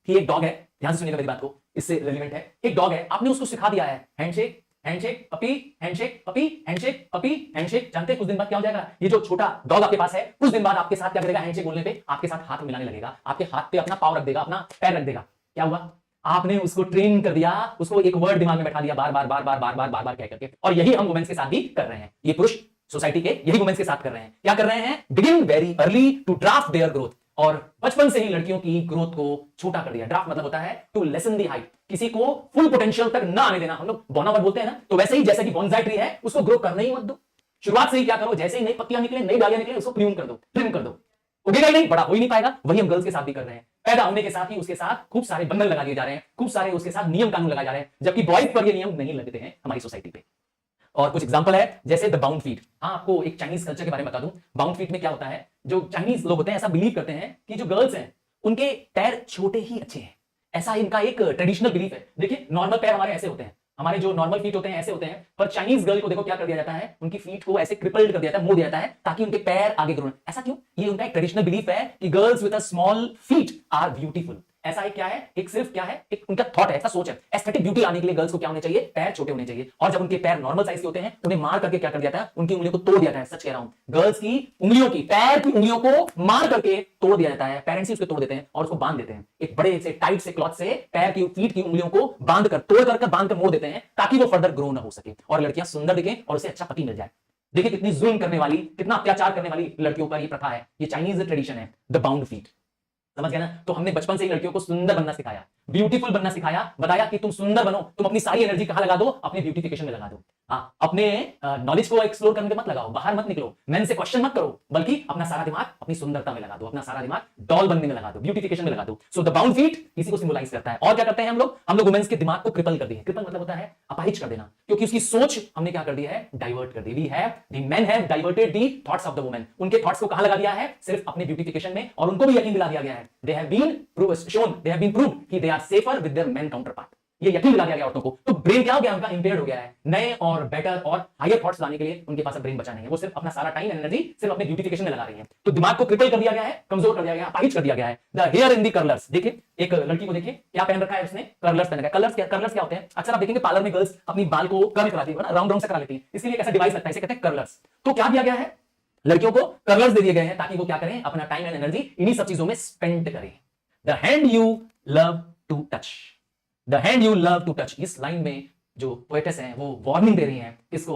कि एक डॉग है, ध्यान से सुनिएगा मेरी बात को, इससे रिलेवेंट है। एक डॉग है, आपने उसको सिखा दिया है handshake, handshake puppy, handshake puppy, handshake puppy, handshake. जानते हैं कुछ दिन बाद क्या हो जाएगा? ये जो छोटा डॉग आपके पास है, कुछ दिन बाद आपके साथ क्या करेगा? हैंडशेक बोलने पे आपके साथ हाथ मिलाने लगेगा, आपके हाथ पे अपना पाव रख देगा, अपना पैर रख देगा। क्या हुआ? आपने उसको ट्रेन कर दिया, उसको एक वर्ड दिमाग में बैठा दिया, बार बार बार बार बार बार बार बार कह करके। और यही हम वुमेन्स के साथ भी कर रहे हैं। ये पुरुष सोसाइटी के यही वुमेन्स के साथ कर रहे हैं। क्या कर रहे हैं? Begin very early to draft their growth. और बचपन से ही लड़कियों की ग्रोथ को छोटा कर दिया। ड्राफ्ट मतलब होता है टू लेसन दी हाइट, किसी को फुल पोटेंशियल तक ना आने देना। हम लोग बोनावर बोलते हैं ना, तो वैसे ही जैसे कि बॉन्साई ट्री है, उसको ग्रो करना ही मत दो। शुरुआत से ही क्या करो? जैसे ही नई पत्तियां निकले, नई डालियां निकले, उसको प्रून कर दो, ट्रिम कर दो। उगेगा ही नहीं, बड़ा हो ही नहीं पाएगा। वही हम गर्ल्स के साथ भी कर रहे हैं। पैदा होने के साथ ही उसके साथ खूब सारे बंधन लगा दिए जा रहे हैं, खूब सारे उसके साथ नियम कानून लगाए जा रहे हैं, जबकि बॉयज पर ये नियम नहीं लगते हैं हमारी सोसाइटी पे। और कुछ एग्जांपल है, जैसे द बाउंड फीट। हाँ, आपको एक चाइनीज कल्चर के बारे में बता दूं। बाउंड फीट में क्या होता है? जो चाइनीज लोग होते हैं ऐसा बिलीव करते हैं कि जो गर्ल्स हैं उनके पैर छोटे ही अच्छे हैं। ऐसा इनका एक ट्रेडिशनल बिलीफ है। देखिए, नॉर्मल पैर हमारे ऐसे होते हैं, हमारे जो नॉर्मल फीट होते हैं ऐसे होते हैं, पर चाइनीज गर्ल को देखो क्या कर दिया जाता है? उनकी फीट को ऐसे क्रिपल्ड कर दिया जाता है, मोड़ दिया जाता है, ताकि उनके पैर आगे ग्रो। ऐसा क्यों? ये उनका एक ट्रेडिशनल बिलीफ है कि girls with a small feet are beautiful. ऐसा एक क्या है? एक सिर्फ क्या है? एक उनका थॉट है, ऐसा सोच है। एस्थेटिक ब्यूटी आने के लिए गर्ल्स को क्या होने चाहिए? पैर छोटे होने चाहिए। और जब उनके पैर नॉर्मल साइज के होते हैं, उन्हें मार करके क्या कर दिया जाता है? उनकी उंगलियों को तोड़ दिया जाता है। सच कह रहा हूं, गर्ल्स की उंगलियों की, पैर की उंगलियों को मार करके तोड़ दिया जाता है। पेरेंट्स ही उसको तोड़ देते हैं और उसको बांध देते हैं एक बड़े से टाइट से क्लॉथ से। पैर की, फीट की उंगलियों को बांध कर, तोड़ कर बांध कर मोड़ देते हैं, ताकि वो फर्दर ग्रो ना हो सके और लड़कियां सुंदर दिखें और उसे अच्छा पति मिल जाए। देखिए कितनी जुल्म करने वाली, कितना अत्याचार करने वाली लड़कियों का ये प्रथा है। ये चाइनीज ट्रेडिशन है, द बाउंड फीट। समझ गया ना? तो हमने बचपन से ही लड़कियों को सुंदर बनना सिखाया, ब्यूटीफुल बनना सिखाया, बताया कि तुम सुंदर बनो, तुम अपनी सारी एनर्जी कहां लगा दो? अपने ब्यूटिफिकेशन में लगा दो। हाँ, अपने नॉलेज को एक्सप्लोर करने में मत लगाओ, बाहर मत निकलो, मैन से क्वेश्चन मत करो, बल्कि अपना सारा दिमाग अपनी सुंदरता में लगा दो, अपना सारा दिमाग डॉल बनने में लगा दो, ब्यूटिफिकेशन में लगा दो। सो द बाउंड फीट इसी को सिंबलाइज करता है। और क्या करते हैं हम लोग? वुमेन्स के दिमाग को क्रिपल कर दिए। क्रिपल मतलब होता है अपाहिज कर देना, क्योंकि उसकी सोच हमने क्या कर दिया है? डाइवर्ट कर दी। We have, the men have diverted the thoughts of the women. उनके थॉट्स को कहां लगा दिया है? सिर्फ अपने ब्यूटिफिकेशन में। और उनको भी यकीन दिला दिया गया है, they have been shown, they have been proved कि they are safer with their men counterpart। ये यकीन दिला दिया गया औरतों को। तो ब्रेन क्या हो गया? उनका इंपेयर्ड हो गया है। नए और बेटर और हायर थॉट्स लाने के लिए उनके पास ब्रेन बचा नहीं है। वो सिर्फ अपना सारा टाइम एनर्जी सिर्फ अपने ब्यूटिफिकेशन में लगा रही है। तो दिमाग को क्रिपल कर दिया गया है, कमजोर कर दिया गया है, अपाहिज कर दिया गया है। The hair in the curlers. देखिए एक लड़की को, देखिए क्या पहन रखा है उसने? कर्लर्स पहन रखा है। कर्लर्स क्या होते हैं? अक्सर आप देखेंगे पार्लर में गर्ल्स अपनी बाल को कर्ल कराती है ना, राउंड राउंड से करा लेती है। इसके लिए एक ऐसा डिवाइस लगता है, इसे कहते हैं कर्लर्स। तो क्या दिया गया है? लड़कियों को कर्लर्स दे दिए गए हैं ताकि वो क्या करें? अपना टाइम एंड एनर्जी इन्हीं सब चीजों में स्पेंड करें। The hand you love to touch, the hand you love to touch. इस लाइन में जो पोएटेस हैं वो वार्निंग दे रही हैं किसको?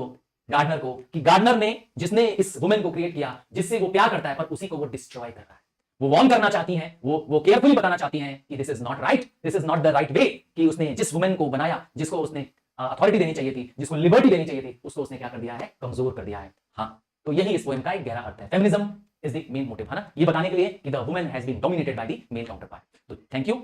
गार्डनर को, कि गार्डनर ने, जिसने इस वुमेन को क्रिएट किया, जिससे वो प्यार करता है, पर उसी को वो डिस्ट्रॉय कर रहा है। वो वार्न करना चाहती हैं, वो केयरफुली बताना चाहती हैं कि this is not right, this is not the right way. कि उसने जिस वुमेन को बनाया, जिसको उसने अथॉरिटी देनी चाहिए थी, जिसको लिबर्टी देनी चाहिए थी, उसको उसने क्या कर दिया है? कमजोर कर दिया है। हाँ, तो यही इस पोएम का एक गहरा अर्थ है। Feminism is the main motive, है ना, ये बताने के लिए कि the women has been dominated by the male counterpart. तो थैंक यू।